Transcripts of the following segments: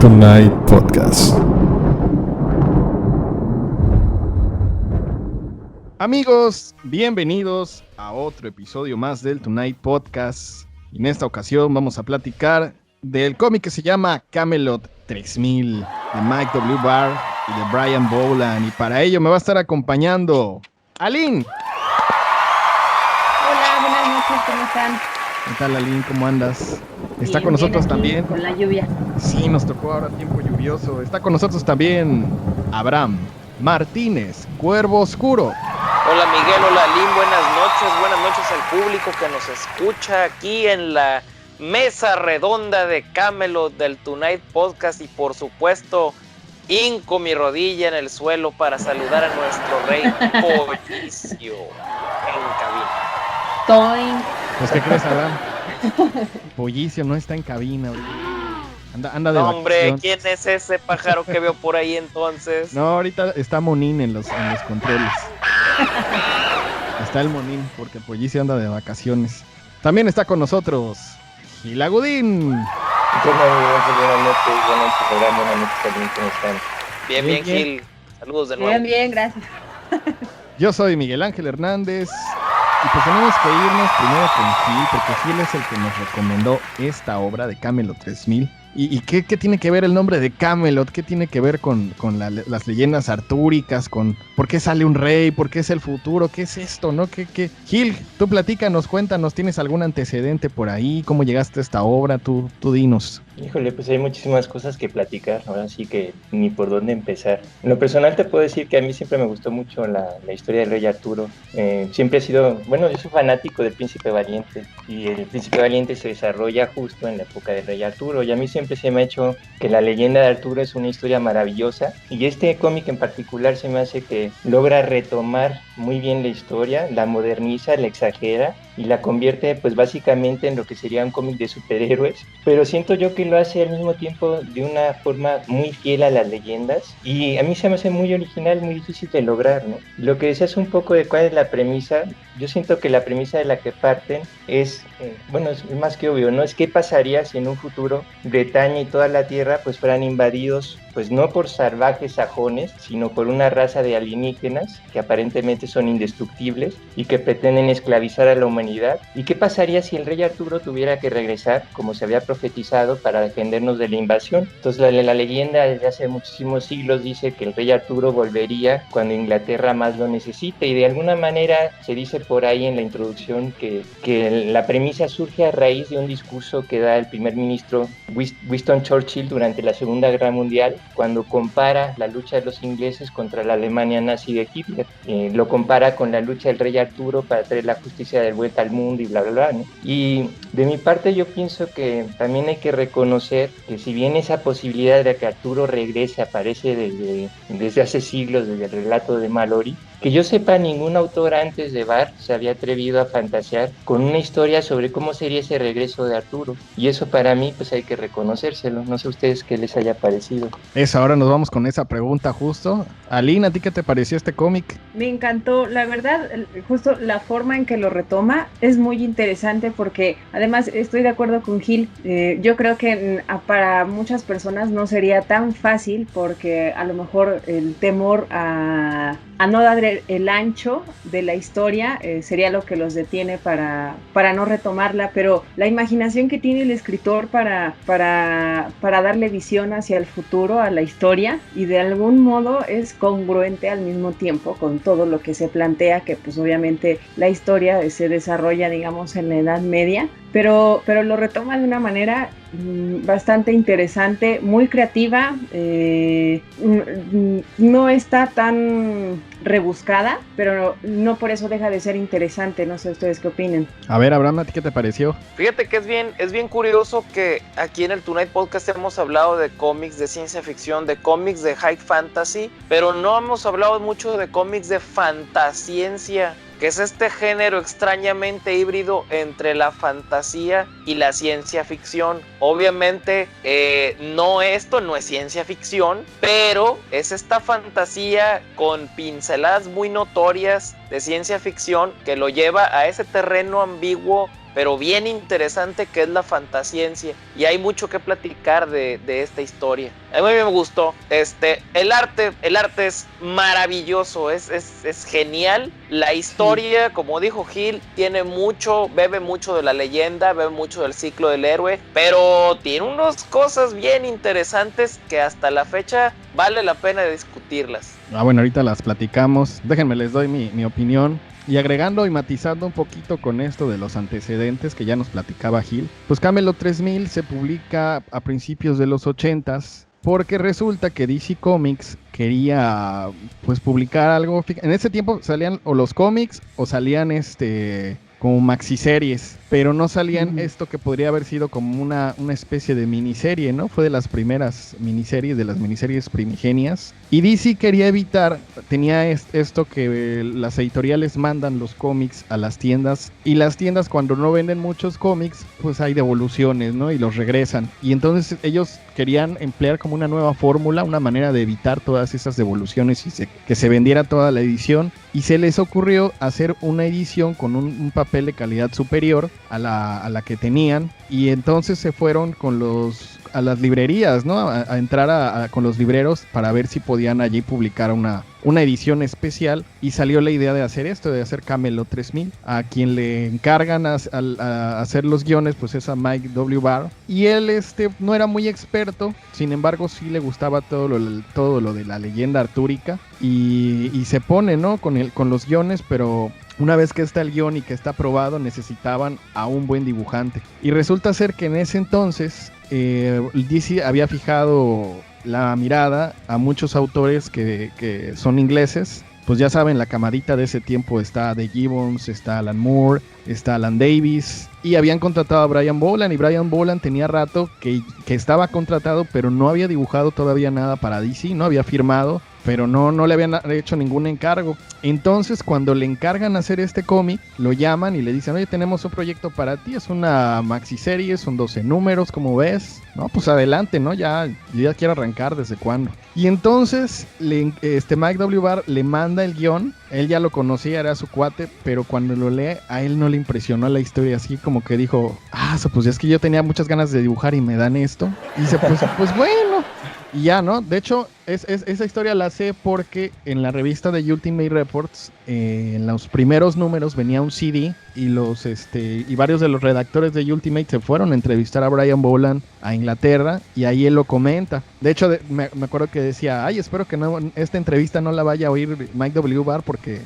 Tonight Podcast. Amigos, bienvenidos a otro episodio más del Tonight Podcast. Y en esta ocasión vamos a platicar del cómic que se llama Camelot 3000 de Mike W. Barr y de Brian Boland. Y para ello me va a estar acompañando Aline. Hola, buenas noches, ¿cómo están? ¿Qué tal, Aline? ¿Cómo andas? Está Bien, con nosotros aquí, también. con la lluvia. Sí, nos tocó ahora tiempo lluvioso. Está con nosotros también Abraham Martínez, Cuervo Oscuro. Hola Miguel, hola Lynn, buenas noches al público que nos escucha aquí en la mesa redonda de Camelot del Tonight Podcast y por supuesto hinco mi rodilla en el suelo para saludar a nuestro rey Pollicio en cabina. Toin. Pues, ¿qué crees, Abraham? Pollicio no está en cabina. Anda de Hombre, vacaciones. ¿quién es ese pájaro que veo por ahí entonces? No, ahorita está Monín en los controles. Está el Monín porque Pollicio anda de vacaciones. También está con nosotros Gil Agudín. Buenas noches, ¿cómo están? Bien, Gil. Saludos de nuevo. Bien, gracias. Yo soy Miguel Ángel Hernández. Y pues tenemos que irnos primero con Gil, porque Gil es el que nos recomendó esta obra de Camelot 3000. ¿Y qué tiene que ver el nombre de Camelot? ¿Qué tiene que ver con las leyendas artúricas? ¿Por qué sale un rey? ¿Por qué es el futuro? ¿Qué es esto? ¿No? Gil, tú platícanos, cuéntanos, ¿tienes algún antecedente por ahí? ¿Cómo llegaste a esta obra? Tú dinos. Híjole, pues hay muchísimas cosas que platicar, ahora sí que ni por dónde empezar. En lo personal te puedo decir que a mí siempre me gustó mucho la historia del rey Arturo. Siempre he sido, yo soy fanático del Príncipe Valiente y el Príncipe Valiente se desarrolla justo en la época del rey Arturo y a mí siempre se me ha hecho que la leyenda de Arturo es una historia maravillosa y este cómic en particular se me hace que logra retomar muy bien la historia, la moderniza, la exagera y la convierte pues básicamente en lo que sería un cómic de superhéroes, pero siento yo que lo hace al mismo tiempo de una forma muy fiel a las leyendas y a mí se me hace muy original, muy difícil de lograr, ¿no? Lo que decías un poco de cuál es la premisa, yo siento que la premisa de la que parten es, es más que obvio, ¿no? Es qué pasaría si en un futuro Bretaña y toda la Tierra pues fueran invadidos pues no por salvajes sajones, sino por una raza de alienígenas que aparentemente son indestructibles y que pretenden esclavizar a la humanidad. ¿Y qué pasaría si el rey Arturo tuviera que regresar, como se había profetizado, para defendernos de la invasión? Entonces la leyenda desde hace muchísimos siglos dice que el rey Arturo volvería cuando Inglaterra más lo necesite y de alguna manera se dice por ahí en la introducción que la premisa surge a raíz de un discurso que da el primer ministro Winston Churchill durante la Segunda Guerra Mundial, cuando compara la lucha de los ingleses contra la Alemania nazi de Hitler. Lo compara con la lucha del rey Arturo para traer la justicia de vuelta al mundo y bla, bla, bla, ¿no? Y de mi parte yo pienso que también hay que reconocer que si bien esa posibilidad de que Arturo regrese aparece desde hace siglos, desde el relato de Malory, que yo sepa, ningún autor antes de Barr se había atrevido a fantasear con una historia sobre cómo sería ese regreso de Arturo. Y eso para mí, pues hay que reconocérselo. No sé a ustedes qué les haya parecido. Ahora nos vamos con esa pregunta justo. Aline, ¿a ti qué te pareció este cómic? Me encantó, la verdad, justo la forma en que lo retoma es muy interesante porque además estoy de acuerdo con Gil. Yo creo que para muchas personas no sería tan fácil porque a lo mejor el temor a no dar el ancho de la historia sería lo que los detiene para no retomarla, pero la imaginación que tiene el escritor para darle visión hacia el futuro, a la historia, y de algún modo es congruente al mismo tiempo con todo lo que se plantea, que pues obviamente la historia se desarrolla, digamos, en la Edad Media, pero lo retoma de una manera bastante interesante, muy creativa, no está tan rebuscada, pero no por eso deja de ser interesante. No sé ustedes qué opinen. A ver, Abraham, ¿a ti qué te pareció? Fíjate que es bien curioso que aquí en el Tonight Podcast hemos hablado de cómics de ciencia ficción, de cómics de high fantasy, pero no hemos hablado mucho de cómics de fantasciencia, que es este género extrañamente híbrido entre la fantasía y la ciencia ficción. Obviamente esto no es ciencia ficción, pero es esta fantasía con pinceladas muy notorias de ciencia ficción que lo lleva a ese terreno ambiguo pero bien interesante que es la fantasciencia, y hay mucho que platicar de esta historia. A mí me gustó, el arte es maravilloso, es genial, la historia, como dijo Gil, tiene mucho, bebe mucho de la leyenda, bebe mucho del ciclo del héroe, pero tiene unas cosas bien interesantes que hasta la fecha vale la pena discutirlas. Bueno, ahorita las platicamos, déjenme les doy mi opinión. Y agregando y matizando un poquito con esto de los antecedentes que ya nos platicaba Gil, pues Camelot 3000 se publica a principios de los 80s, porque resulta que DC Comics quería pues publicar algo. En ese tiempo salían o los cómics o salían como maxiseries, pero no salían esto que podría haber sido como una especie de miniserie, ¿no? Fue de las primeras miniseries, de las miniseries primigenias. Y DC quería evitar, tenía esto que las editoriales mandan los cómics a las tiendas, y las tiendas cuando no venden muchos cómics, pues hay devoluciones, ¿no? Y los regresan. Y entonces ellos querían emplear como una nueva fórmula, una manera de evitar todas esas devoluciones y que se vendiera toda la edición. Y se les ocurrió hacer una edición con un papel de calidad superior a la que tenían, y entonces se fueron a las librerías, ¿no? A entrar con los libreros para ver si podían allí publicar una edición especial, y salió la idea de hacer esto, de hacer Camelot 3000. A quien le encargan a hacer los guiones, pues es a Mike W. Barr, y él no era muy experto, sin embargo sí le gustaba todo lo de la leyenda artúrica, y se pone, ¿no? con los guiones, pero una vez que está el guión y que está aprobado, necesitaban a un buen dibujante. Y resulta ser que en ese entonces DC había fijado la mirada a muchos autores que son ingleses. Pues ya saben, la camadita de ese tiempo está Dave Gibbons, está Alan Moore, está Alan Davis, y habían contratado a Brian Boland, y Brian Boland tenía rato que estaba contratado, pero no había dibujado todavía nada para DC, no había firmado, pero no le habían hecho ningún encargo. Entonces, cuando le encargan hacer este cómic, lo llaman y le dicen: oye, tenemos un proyecto para ti, es una maxiserie, son 12 números, ¿cómo ves? No, pues adelante, ¿no? Yo ya quiero arrancar, ¿desde cuándo? Y entonces, Mike W. Barr le manda el guión. Él ya lo conocía, era su cuate, pero cuando lo lee, a él no le impresionó la historia, así como que dijo: pues es que yo tenía muchas ganas de dibujar y me dan esto. Y dice, pues bueno. Y ya, ¿no? De hecho, esa historia la sé porque en la revista de Ultimate Reports, en los primeros números venía un CD, y varios de los redactores de Ultimate se fueron a entrevistar a Brian Boland a Inglaterra, y ahí él lo comenta. De hecho, me acuerdo que decía: espero que esta entrevista no la vaya a oír Mike W. Barr, porque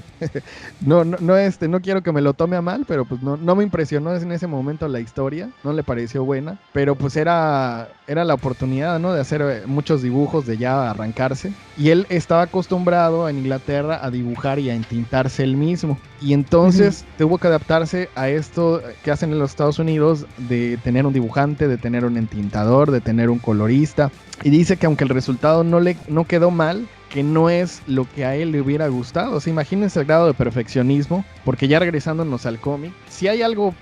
no quiero que me lo tome a mal, pero pues no me impresionó en ese momento la historia, no le pareció buena, pero pues era la oportunidad, ¿no? De hacer muchos dibujos, de ya arrancarse, y él estaba acostumbrado en Inglaterra a dibujar y a entintarse él mismo, y entonces tuvo que adaptarse a esto que hacen en los Estados Unidos, de tener un dibujante, de tener un entintador, de tener un colorista, y dice que aunque el resultado no quedó mal, que no es lo que a él le hubiera gustado. O sea, imagínense el grado de perfeccionismo, porque ya regresándonos al cómic, si hay algo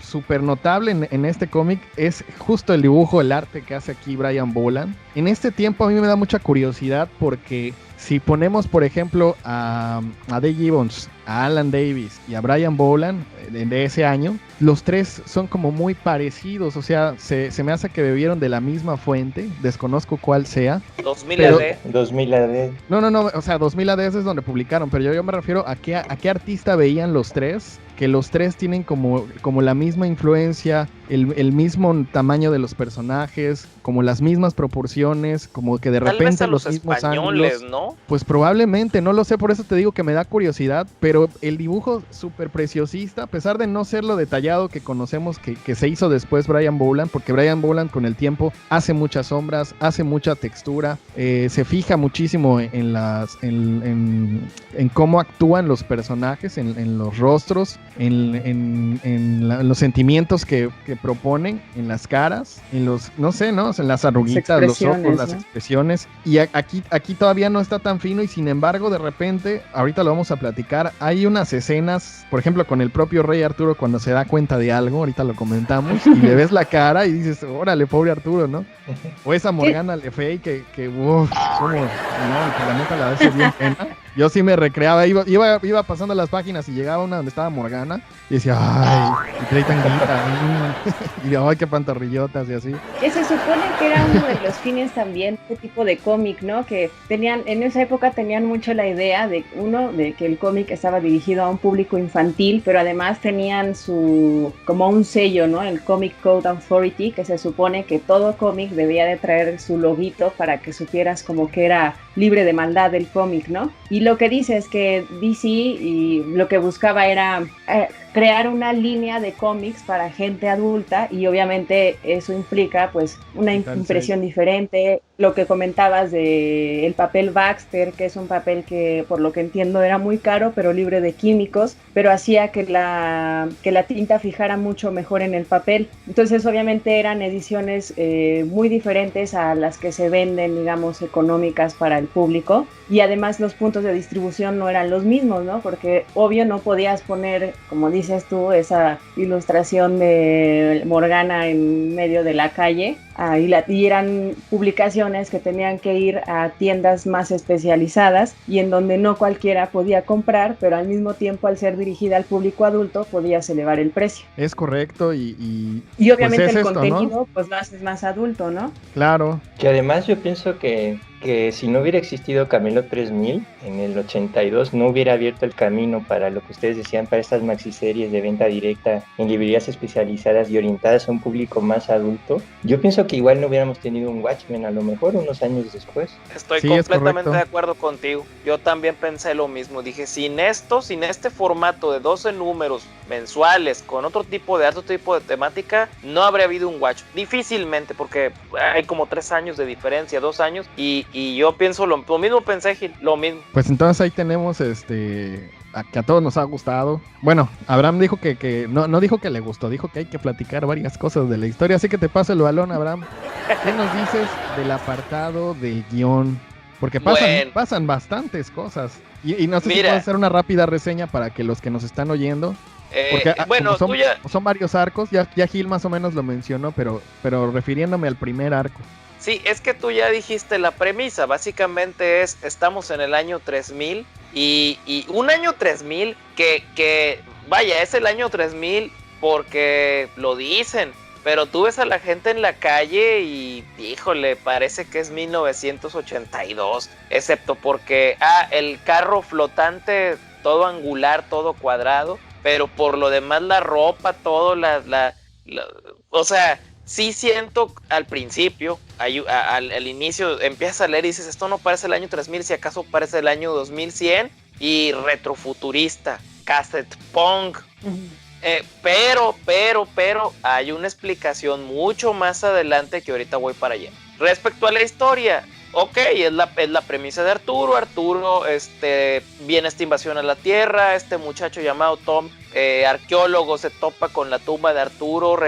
súper notable en este cómic, es justo el dibujo, el arte que hace aquí Brian Boland. En este tiempo a mí me da mucha curiosidad, porque si ponemos, por ejemplo, a Dave Gibbons, a Alan Davis y a Brian Boland de ese año, los tres son como muy parecidos. O sea, se me hace que bebieron de la misma fuente, desconozco cuál sea. 2000 AD. 2000 AD. No, o sea, 2000 AD es donde publicaron, pero yo me refiero a qué artista veían los tres, que los tres tienen como la misma influencia, el mismo tamaño de los personajes, como las mismas proporciones, como que de repente tal vez los mismos españoles, ángulos, ¿no? Pues probablemente, no lo sé, por eso te digo que me da curiosidad, pero el dibujo súper preciosista, a pesar de no ser lo detallado que conocemos que se hizo después Brian Boland, porque Brian Boland con el tiempo hace muchas sombras, hace mucha textura, se fija muchísimo en cómo actúan los personajes, en los rostros, en los sentimientos que proponen, en las caras, en los, no sé, ¿no? En las arruguitas, los ojos, las expresiones, y aquí todavía no está tan fino, y sin embargo, de repente, ahorita lo vamos a platicar, hay unas escenas, por ejemplo, con el propio Rey Arturo, cuando se da cuenta de algo, ahorita lo comentamos, y le ves la cara y dices: órale, pobre Arturo, ¿no? O esa Morgana Le Fay que la neta la hace bien pena. Yo sí me recreaba, iba pasando las páginas y llegaba una donde estaba Morgana y decía, ay, y trae tanguita, y ay, qué pantorrillotas y así. Que se supone que era uno de los fines también, este tipo de cómic, ¿no? Que tenían, en esa época tenían mucho la idea de, uno, de que el cómic estaba dirigido a un público infantil, pero además tenían como un sello, ¿no? El Comic Code Authority, que se supone que todo cómic debía de traer su loguito para que supieras como que era libre de maldad el cómic, ¿no? Y lo que dice es que DC y lo que buscaba era crear una línea de cómics para gente adulta, y obviamente eso implica pues una impresión diferente. Lo que comentabas de el papel Baxter, que es un papel que por lo que entiendo era muy caro pero libre de químicos, pero hacía que la tinta fijara mucho mejor en el papel. Entonces obviamente eran ediciones muy diferentes a las que se venden, digamos, económicas para el público, y además los puntos de distribución no eran los mismos, ¿no? Porque obvio no podías poner, como dices tú, esa ilustración de Morgana en medio de la calle, y eran publicaciones que tenían que ir a tiendas más especializadas y en donde no cualquiera podía comprar, pero al mismo tiempo, al ser dirigida al público adulto, podías elevar el precio. Es correcto, y obviamente pues el esto, contenido, ¿no? pues lo haces más adulto, ¿no? Claro. Que además yo pienso que si no hubiera existido Camelot 3000 en el 82, no hubiera abierto el camino para lo que ustedes decían, para estas maxiseries de venta directa en librerías especializadas y orientadas a un público más adulto. Yo pienso que igual no hubiéramos tenido un Watchmen a lo mejor unos años después. Estoy Sí, completamente de acuerdo contigo. Yo también pensé lo mismo. Dije, sin este formato de 12 números mensuales, con otro tipo de temática, no habría habido un Watchmen. Difícilmente, porque hay como 3 años de diferencia, 2 años, y yo pienso lo mismo pensé, Gil, lo mismo. Pues entonces ahí tenemos que a todos nos ha gustado. Bueno, Abraham dijo que no dijo que le gustó, dijo que hay que platicar varias cosas de la historia, así que te paso el balón, Abraham. ¿Qué nos dices del apartado del guión? Porque pasan bastantes cosas. Y no sé si puedo hacer una rápida reseña para que los que nos están oyendo. Porque bueno, son varios arcos, ya Gil más o menos lo mencionó, pero refiriéndome al primer arco. Sí, es que tú ya dijiste la premisa. Básicamente estamos en el año 3000 y un año 3000 que vaya, es el año 3000 porque lo dicen, pero tú ves a la gente en la calle y híjole, parece que es 1982, excepto porque el carro flotante, todo angular, todo cuadrado, pero por lo demás la ropa, todo o sea, sí siento al principio, al inicio, empiezas a leer y dices, esto no parece el año 3000, si acaso parece el año 2100, y retrofuturista, cassette punk. Pero hay una explicación mucho más adelante que ahorita voy para allá. Respecto a la historia, ok, es la premisa de Arturo. Viene esta invasión a la Tierra, este muchacho llamado Tom, arqueólogo, se topa con la tumba de Arturo,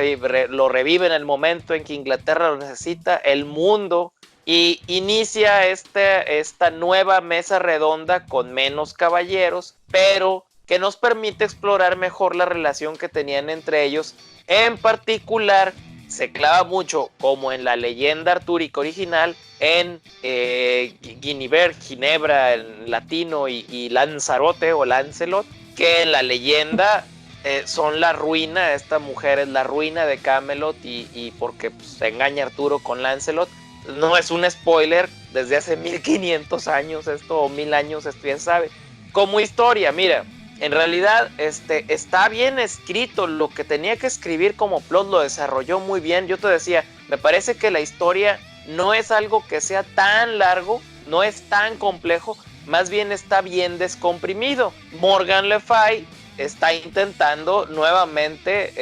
lo revive en el momento en que Inglaterra lo necesita, el mundo, y inicia esta nueva mesa redonda con menos caballeros, pero que nos permite explorar mejor la relación que tenían entre ellos. En particular, se clava mucho, como en la leyenda artúrica original, en Ginebra en latino y Lanzarote o Lancelot, que en la leyenda son la ruina. Esta mujer es la ruina de Camelot, y porque se engaña Arturo con Lancelot. No es un spoiler, desde hace 1500 años o 1000 años, esto ya se sabe. Como historia, mira, en realidad está bien escrito. Lo que tenía que escribir como plot lo desarrolló muy bien. Yo te decía, me parece que la historia no es algo que sea tan largo, no es tan complejo, más bien está bien descomprimido. Morgan Le Fay está intentando nuevamente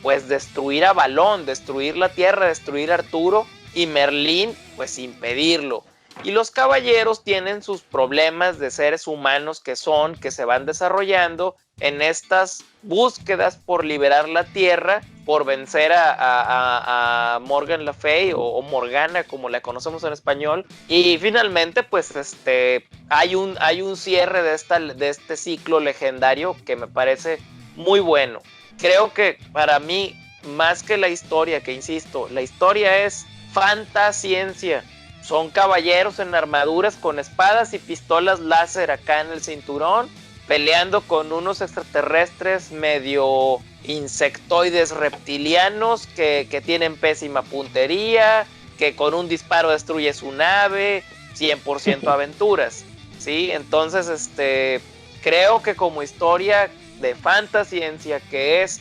pues destruir a Valón, destruir la Tierra, destruir a Arturo, y Merlín pues impedirlo. Y los caballeros tienen sus problemas de seres humanos que se van desarrollando en estas búsquedas por liberar la Tierra, por vencer a Morgan Le Fay o Morgana, como la conocemos en español. Y finalmente pues hay un cierre de este ciclo legendario que me parece muy bueno. Creo que para mí, más que la historia, que insisto, la historia es fantasciencia. son caballeros en armaduras con espadas y pistolas láser acá en el cinturón, peleando con unos extraterrestres medio insectoides reptilianos que tienen pésima puntería, que con un disparo destruye su nave, 100% aventuras, ¿sí? Entonces, creo que como historia de fantasciencia, que es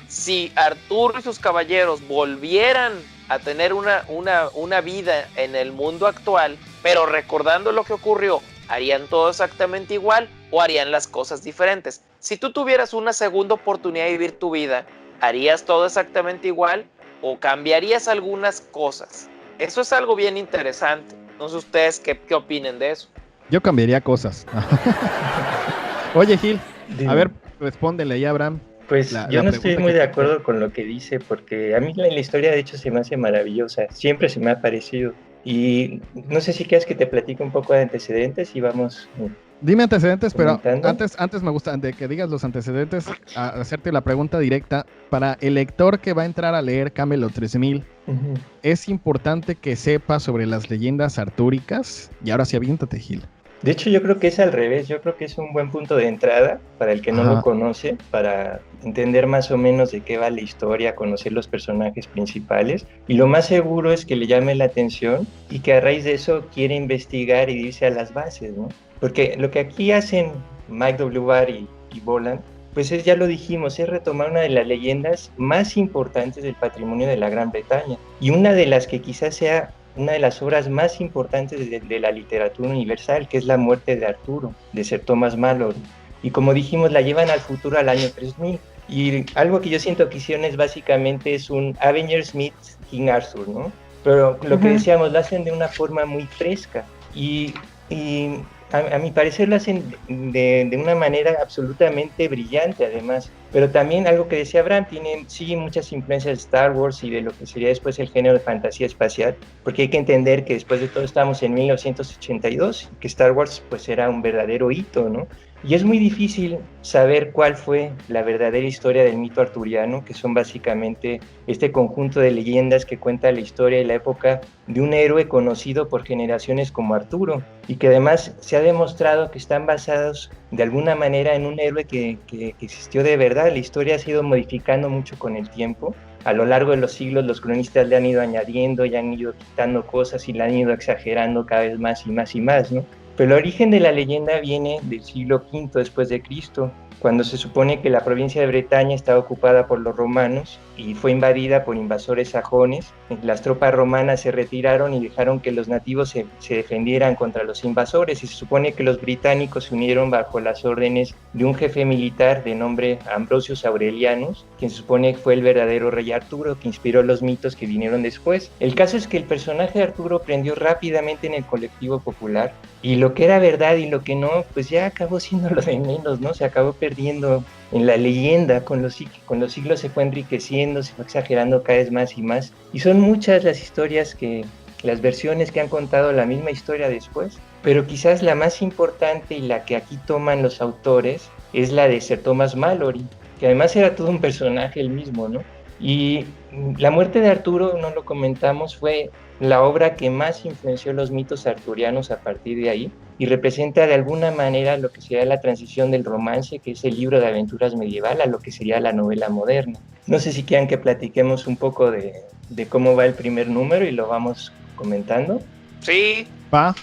si Arturo y sus caballeros volvieran a tener una vida en el mundo actual, pero recordando lo que ocurrió, ¿harían todo exactamente igual o harían las cosas diferentes? Si tú tuvieras una segunda oportunidad de vivir tu vida, ¿harías todo exactamente igual o cambiarías algunas cosas? Eso es algo bien interesante. No sé ustedes qué opinen de eso. Yo cambiaría cosas. Oye, Gil, a ver, respóndele ahí, Abraham. Pues yo no estoy muy de acuerdo con lo que dice, porque a mí la historia de hecho se me hace maravillosa, siempre se me ha parecido. Y no sé si quieres que te platique un poco de antecedentes y vamos... Dime antecedentes, comentando. pero antes me gusta, de que digas los antecedentes, hacerte la pregunta directa. Para el lector que va a entrar a leer Camelot 3000, ¿es importante que sepa sobre las leyendas artúricas? Y ahora sí, aviéntate, Gil. De hecho, yo creo que es al revés. Yo creo que es un buen punto de entrada para el que no lo conoce, para entender más o menos de qué va la historia, conocer los personajes principales. Y lo más seguro es que le llame la atención y que a raíz de eso quiera investigar y irse a las bases, ¿no? Porque lo que aquí hacen Mike W. Barr y Boland, pues ya lo dijimos, es retomar una de las leyendas más importantes del patrimonio de la Gran Bretaña. Y una de las que quizás sea una de las obras más importantes de la literatura universal, que es La muerte de Arturo, de Sir Thomas Malory. Y como dijimos, la llevan al futuro, al año 3000. Y algo que yo siento que hicieron es básicamente es un Avengers meets King Arthur, ¿no? Pero lo que decíamos, lo hacen de una forma muy fresca. Y a mi parecer lo hacen de una manera absolutamente brillante, además. Pero también algo que decía Abraham, sigue muchas influencias de Star Wars y de lo que sería después el género de fantasía espacial, porque hay que entender que después de todo estamos en 1982, que Star Wars pues era un verdadero hito, ¿no? Y es muy difícil saber cuál fue la verdadera historia del mito arturiano, que son básicamente este conjunto de leyendas que cuenta la historia y la época de un héroe conocido por generaciones como Arturo, y que además se ha demostrado que están basados de alguna manera en un héroe que existió de verdad. La historia se ha ido modificando mucho con el tiempo. A lo largo de los siglos los cronistas le han ido añadiendo y han ido quitando cosas y la han ido exagerando cada vez más y más y más, ¿no? Pero el origen de la leyenda viene del siglo V después de Cristo, cuando se supone que la provincia de Bretaña estaba ocupada por los romanos y fue invadida por invasores sajones. Las tropas romanas se retiraron y dejaron que los nativos se defendieran contra los invasores, y se supone que los británicos se unieron bajo las órdenes de un jefe militar de nombre Ambrosius Aurelianus, quien se supone que fue el verdadero rey Arturo, que inspiró los mitos que vinieron después. El caso es que el personaje de Arturo prendió rápidamente en el colectivo popular, y lo que era verdad y lo que no, pues ya acabó siendo lo de menos, ¿no? Se acabó perdiendo en la leyenda, con los siglos se fue enriqueciendo, se fue exagerando cada vez más y más, y son muchas las versiones que han contado la misma historia después, pero quizás la más importante y la que aquí toman los autores es la de Sir Thomas Malory, que además era todo un personaje el mismo, ¿no? Y La muerte de Arturo, no lo comentamos, fue la obra que más influenció los mitos arturianos a partir de ahí, y representa de alguna manera lo que sería la transición del romance, que es el libro de aventuras medieval, a lo que sería la novela moderna. No sé si quieran que platiquemos un poco de cómo va el primer número y lo vamos comentando. Sí. Va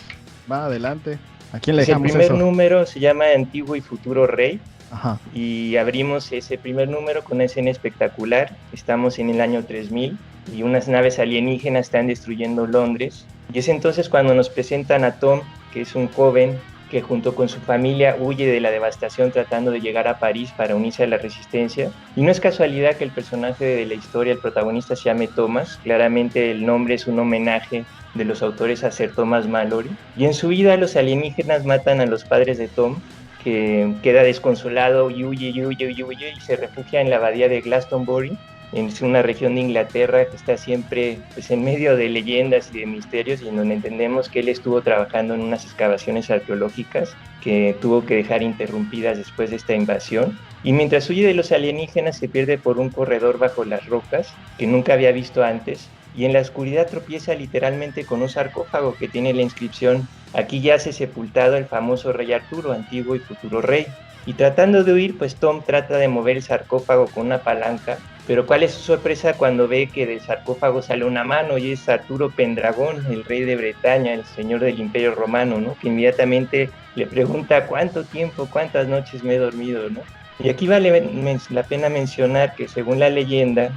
adelante. ¿A quién le dejamos eso? El primer eso? número se llama Antiguo y Futuro Rey. Ajá. Y abrimos ese primer número con una escena espectacular. Estamos en el año 3000 y unas naves alienígenas están destruyendo Londres. Y es entonces cuando nos presentan a Tom, que es un joven que junto con su familia huye de la devastación tratando de llegar a París para unirse a la resistencia. Y no es casualidad que el personaje de la historia, el protagonista, se llame Thomas. Claramente el nombre es un homenaje de los autores a Sir Thomas Malory. Y en su vida los alienígenas matan a los padres de Tom, que queda desconsolado y huye y se refugia en la abadía de Glastonbury, en una región de Inglaterra que está siempre pues, en medio de leyendas y de misterios, y en donde entendemos que él estuvo trabajando en unas excavaciones arqueológicas que tuvo que dejar interrumpidas después de esta invasión. Y mientras huye de los alienígenas se pierde por un corredor bajo las rocas que nunca había visto antes, y en la oscuridad tropieza literalmente con un sarcófago que tiene la inscripción: aquí yace sepultado el famoso rey Arturo, antiguo y futuro rey. Y tratando de huir, pues Tom trata de mover el sarcófago con una palanca, pero ¿cuál es su sorpresa cuando ve que del sarcófago sale una mano y es Arturo Pendragón, el rey de Bretaña, el señor del Imperio Romano, ¿no? Que inmediatamente le pregunta cuánto tiempo, cuántas noches me he dormido, ¿no? Y aquí vale la pena mencionar que según la leyenda,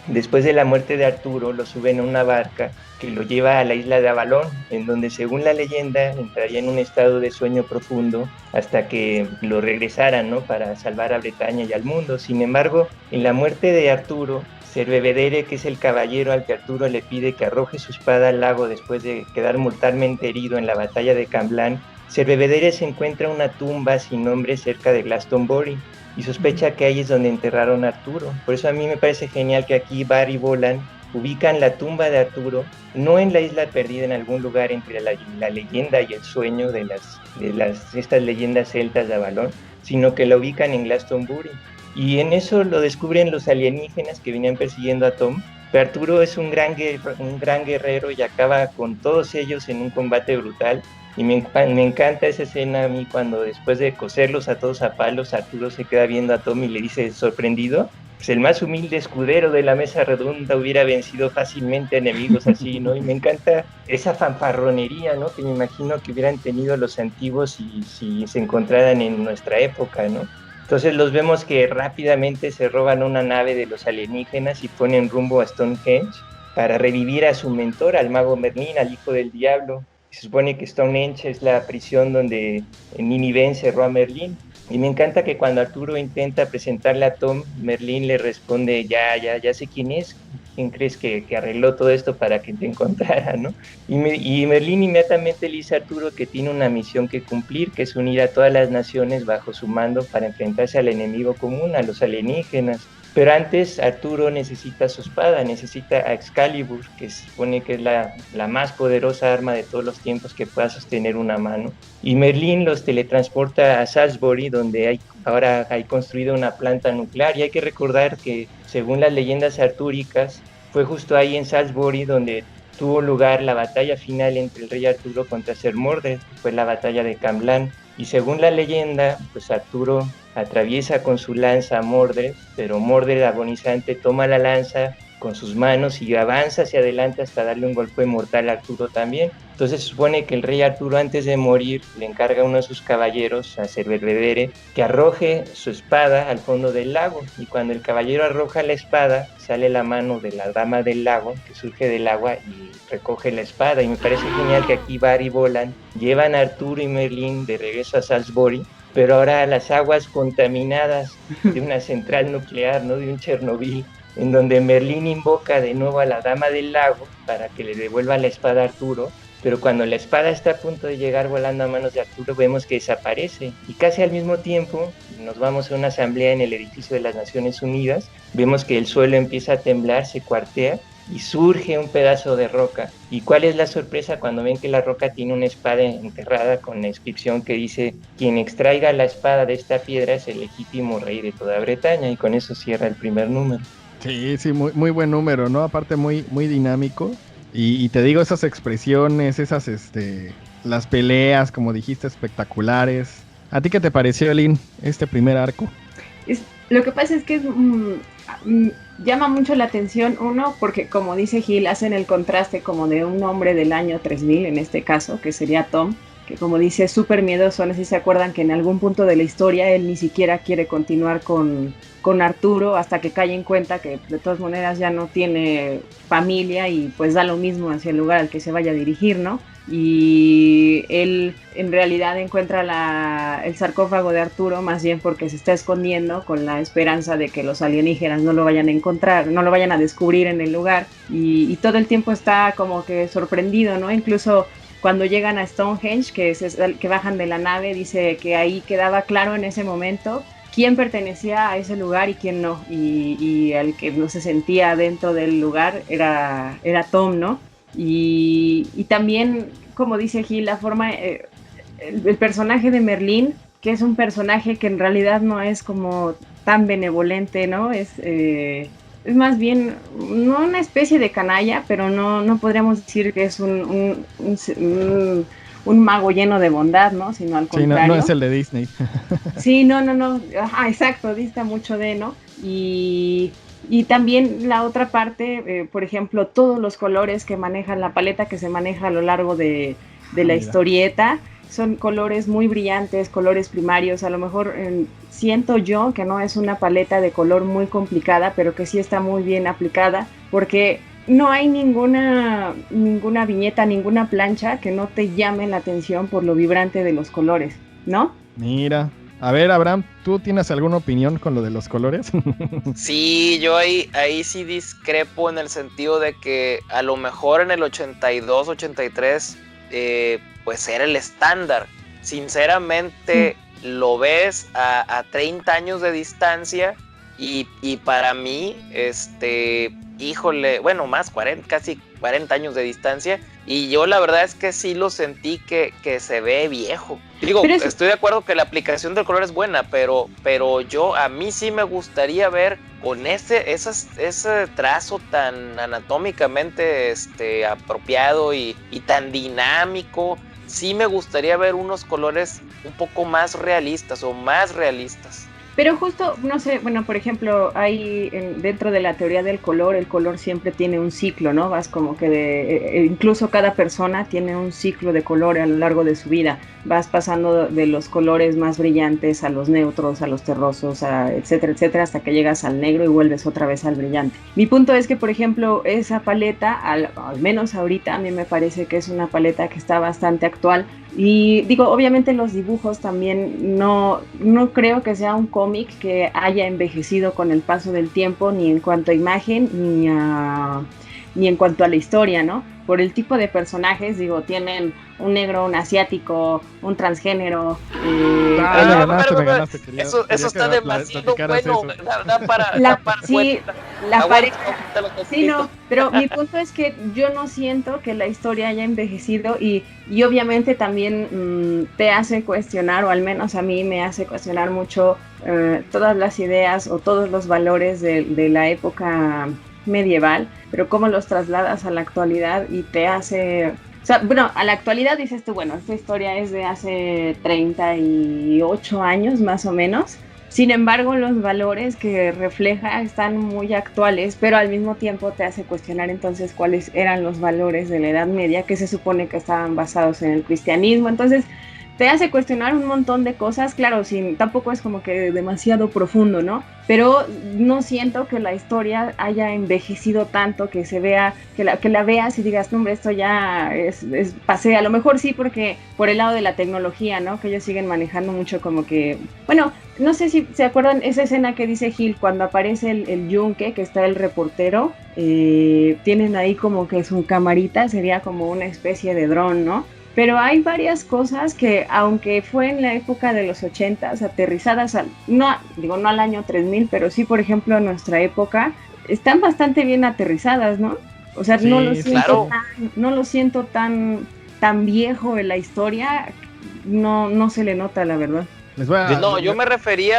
después de la muerte de Arturo, lo suben a una barca que lo lleva a la isla de Avalón, en donde según la leyenda entraría en un estado de sueño profundo hasta que lo regresaran, ¿no? Para salvar a Bretaña y al mundo. Sin embargo, en la muerte de Arturo, Cervedere, que es el caballero al que Arturo le pide que arroje su espada al lago después de quedar mortalmente herido en la batalla de Camblán, Cervedere se encuentra una tumba sin nombre cerca de Glastonbury y sospecha que ahí es donde enterraron a Arturo. Por eso a mí me parece genial que aquí Barr y Boland ubican la tumba de Arturo no en la isla perdida en algún lugar entre la leyenda y el sueño de estas leyendas celtas de Avalón, sino que la ubican en Glastonbury. Y en eso lo descubren los alienígenas que venían persiguiendo a Tom. Pero Arturo es un gran guerrero y acaba con todos ellos en un combate brutal. Y me encanta esa escena a mí cuando después de coserlos a todos a palos, Arturo se queda viendo a Tom y le dice sorprendido: pues el más humilde escudero de la mesa redonda hubiera vencido fácilmente enemigos así, ¿no? Y me encanta esa fanfarronería, ¿no? Que me imagino que hubieran tenido los antiguos si se encontraran en nuestra época, ¿no? Entonces los vemos que rápidamente se roban una nave de los alienígenas y ponen rumbo a Stonehenge para revivir a su mentor, al mago Merlín, al hijo del diablo. Se supone que Stonehenge es la prisión donde Niniveh encerró a Merlín. Y me encanta que cuando Arturo intenta presentarle a Tom, Merlín le responde: ya sé quién es. ¿Quién crees que arregló todo esto para que te encontrara, no? Y Merlín inmediatamente le dice a Arturo que tiene una misión que cumplir, que es unir a todas las naciones bajo su mando para enfrentarse al enemigo común, a los alienígenas. Pero antes Arturo necesita su espada, necesita a Excalibur, que se supone que es la más poderosa arma de todos los tiempos que pueda sostener una mano. Y Merlín los teletransporta a Salisbury, donde ahora hay construida una planta nuclear. Y hay que recordar que, según las leyendas artúricas, fue justo ahí en Salisbury donde tuvo lugar la batalla final entre el rey Arturo contra Ser Mordred, que fue la batalla de Camblán. Y según la leyenda, pues Arturo atraviesa con su lanza a Mordred, pero Mordred agonizante toma la lanza con sus manos y avanza hacia adelante hasta darle un golpe mortal a Arturo también. Entonces se supone que el rey Arturo, antes de morir, le encarga a uno de sus caballeros, a Cervedere, que arroje su espada al fondo del lago, y cuando el caballero arroja la espada, sale la mano de la dama del lago, que surge del agua y recoge la espada. Y me parece genial que aquí Barr y Boland llevan a Arturo y Merlín de regreso a Salisbury, pero ahora a las aguas contaminadas de una central nuclear, ¿no? De un Chernobyl, en donde Merlín invoca de nuevo a la dama del lago para que le devuelva la espada a Arturo, pero cuando la espada está a punto de llegar volando a manos de Arturo, vemos que desaparece, y casi al mismo tiempo nos vamos a una asamblea en el edificio de las Naciones Unidas, vemos que el suelo empieza a temblar, se cuartea, y surge un pedazo de roca. ¿Y cuál es la sorpresa cuando ven que la roca tiene una espada enterrada con la inscripción que dice: quien extraiga la espada de esta piedra es el legítimo rey de toda Bretaña? Y con eso cierra el primer número. Sí, muy, muy buen número, ¿no? Aparte muy, muy dinámico. Y te digo, esas expresiones, las peleas, como dijiste, espectaculares. ¿A ti qué te pareció, Lynn, este primer arco? Lo que pasa es que llama mucho la atención, uno, porque como dice Gil, hacen el contraste como de un hombre del año 3000, en este caso, que sería Tom, que como dice, es súper miedoso. No sé si se acuerdan que en algún punto de la historia él ni siquiera quiere continuar con Arturo hasta que cae en cuenta que de todas maneras ya no tiene familia y pues da lo mismo hacia el lugar al que se vaya a dirigir, ¿no? Y él en realidad encuentra el sarcófago de Arturo más bien porque se está escondiendo con la esperanza de que los alienígenas no lo vayan a encontrar, no lo vayan a descubrir en el lugar, y todo el tiempo está como que sorprendido, ¿no? Incluso cuando llegan a Stonehenge, que bajan de la nave, dice que ahí quedaba claro en ese momento quién pertenecía a ese lugar y quién no, y el que no se sentía dentro del lugar era Tom, ¿no? Y también, como dice Gil, la forma, el personaje de Merlín, que es un personaje que en realidad no es como tan benevolente, ¿no? es más bien, no una especie de canalla, pero no podríamos decir que es un mago lleno de bondad, ¿no? Sino al Sí, contrario. no es el de Disney. Sí, no. Ajá, exacto, dista mucho de, ¿no? Y también la otra parte, por ejemplo, todos los colores que maneja la paleta que se maneja a lo largo de la Mira. historieta son colores muy brillantes, colores primarios. A lo mejor siento yo que no es una paleta de color muy complicada, pero que sí está muy bien aplicada, porque no hay ninguna viñeta, ninguna plancha que no te llame la atención por lo vibrante de los colores, ¿no? Mira. A ver, Abraham, ¿tú tienes alguna opinión con lo de los colores? Sí, yo ahí sí discrepo en el sentido de que a lo mejor en el 82, 83, pues era el estándar. Sinceramente, lo ves a 30 años de distancia y para mí, híjole, bueno, más 40, casi 40 años de distancia, y yo la verdad es que sí lo sentí que se ve viejo. Digo, estoy de acuerdo que la aplicación del color es buena, pero a mí sí me gustaría ver con ese trazo tan anatómicamente apropiado y tan dinámico. Sí me gustaría ver unos colores un poco más realistas o más realistas. Pero justo, no sé, bueno, por ejemplo, hay dentro de la teoría del color, el color siempre tiene un ciclo, ¿no? Vas como que incluso cada persona tiene un ciclo de color a lo largo de su vida. Vas pasando de los colores más brillantes a los neutros, a los terrosos, etcétera, etcétera, hasta que llegas al negro y vuelves otra vez al brillante. Mi punto es que, por ejemplo, esa paleta, al menos ahorita, a mí me parece que es una paleta que está bastante actual. Y digo, obviamente los dibujos también no creo que sea un cómic que haya envejecido con el paso del tiempo, ni en cuanto a imagen, ni en cuanto a la historia, ¿no? Por el tipo de personajes, digo, tienen un negro, un asiático, un transgénero. Me ganaste. Eso está demasiado bueno. Sí, no, pero mi punto es que yo no siento que la historia haya envejecido y obviamente también te hace cuestionar, o al menos a mí me hace cuestionar mucho todas las ideas o todos los valores de la época medieval, pero cómo los trasladas a la actualidad y te hace... O sea, bueno, a la actualidad dices tú, bueno, esta historia es de hace 38 años más o menos. Sin embargo, los valores que refleja están muy actuales, pero al mismo tiempo te hace cuestionar entonces cuáles eran los valores de la Edad Media, que se supone que estaban basados en el cristianismo. Entonces, te hace cuestionar un montón de cosas, claro, tampoco es como que demasiado profundo, ¿no? Pero no siento que la historia haya envejecido tanto, que se vea, que la veas y digas, no, hombre, esto ya es pasé. A lo mejor sí, porque por el lado de la tecnología, ¿no? Que ellos siguen manejando mucho como que, bueno, no sé si se acuerdan esa escena que dice Gil cuando aparece el yunque, que está el reportero, tienen ahí como que su camarita, sería como una especie de dron, ¿no? Pero hay varias cosas que, aunque fue en la época de los 80s, aterrizadas no al año 3000, pero sí, por ejemplo, en nuestra época, están bastante bien aterrizadas, ¿no? O sea, sí, no lo siento tan viejo en la historia, no se le nota, la verdad. Yo me refería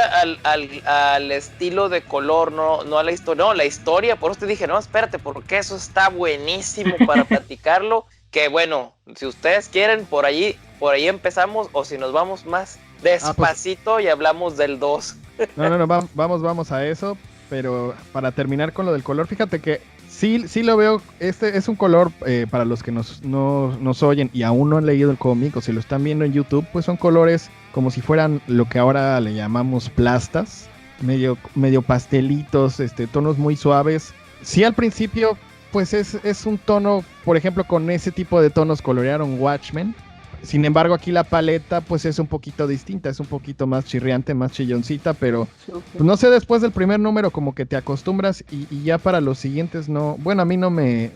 al estilo de color, no a la historia. No, la historia, por eso te dije, no, espérate, porque eso está buenísimo para platicarlo. Que bueno, si ustedes quieren, por ahí empezamos, o si nos vamos más despacito y hablamos del 2. No, vamos a eso, pero para terminar con lo del color, fíjate que sí lo veo, este es un color, para los que nos oyen y aún no han leído el cómic, o si lo están viendo en YouTube, pues son colores como si fueran lo que ahora le llamamos plastas, medio pastelitos, tonos muy suaves. Sí, al principio pues es un tono, por ejemplo, con ese tipo de tonos colorearon Watchmen. Sin embargo, aquí la paleta pues es un poquito distinta, es un poquito más chirriante, más chilloncita, pero pues, no sé, después del primer número como que te acostumbras y ya para los siguientes no, bueno, a mí no me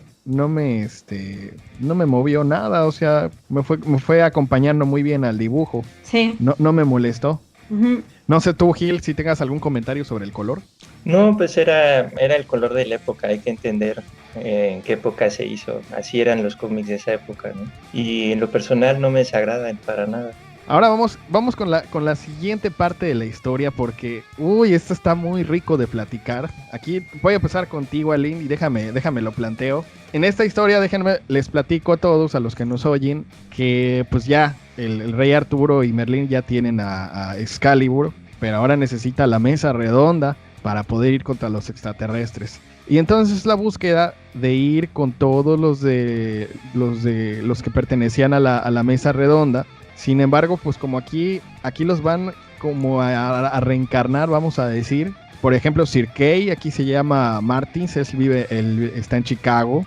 movió nada, o sea, me fue acompañando muy bien al dibujo. Sí. No me molestó. Uh-huh. No sé tú, Gil, si tengas algún comentario sobre el color. No, pues era el color de la época, hay que entender en qué época se hizo, así eran los cómics de esa época, ¿no? Y en lo personal no me desagradan para nada. Ahora vamos con la siguiente parte de la historia porque, esto está muy rico de platicar. Aquí voy a empezar contigo, Aline, y déjame lo planteo. En esta historia, les platico a todos, a los que nos oyen, que pues ya el rey Arturo y Merlín ya tienen a Excalibur, pero ahora necesita la mesa redonda para poder ir contra los extraterrestres. Y entonces la búsqueda de ir con todos los que pertenecían a la mesa redonda. Sin embargo, pues como aquí los van como a reencarnar, vamos a decir. Por ejemplo, Sir Kay, aquí se llama Martins, él está en Chicago.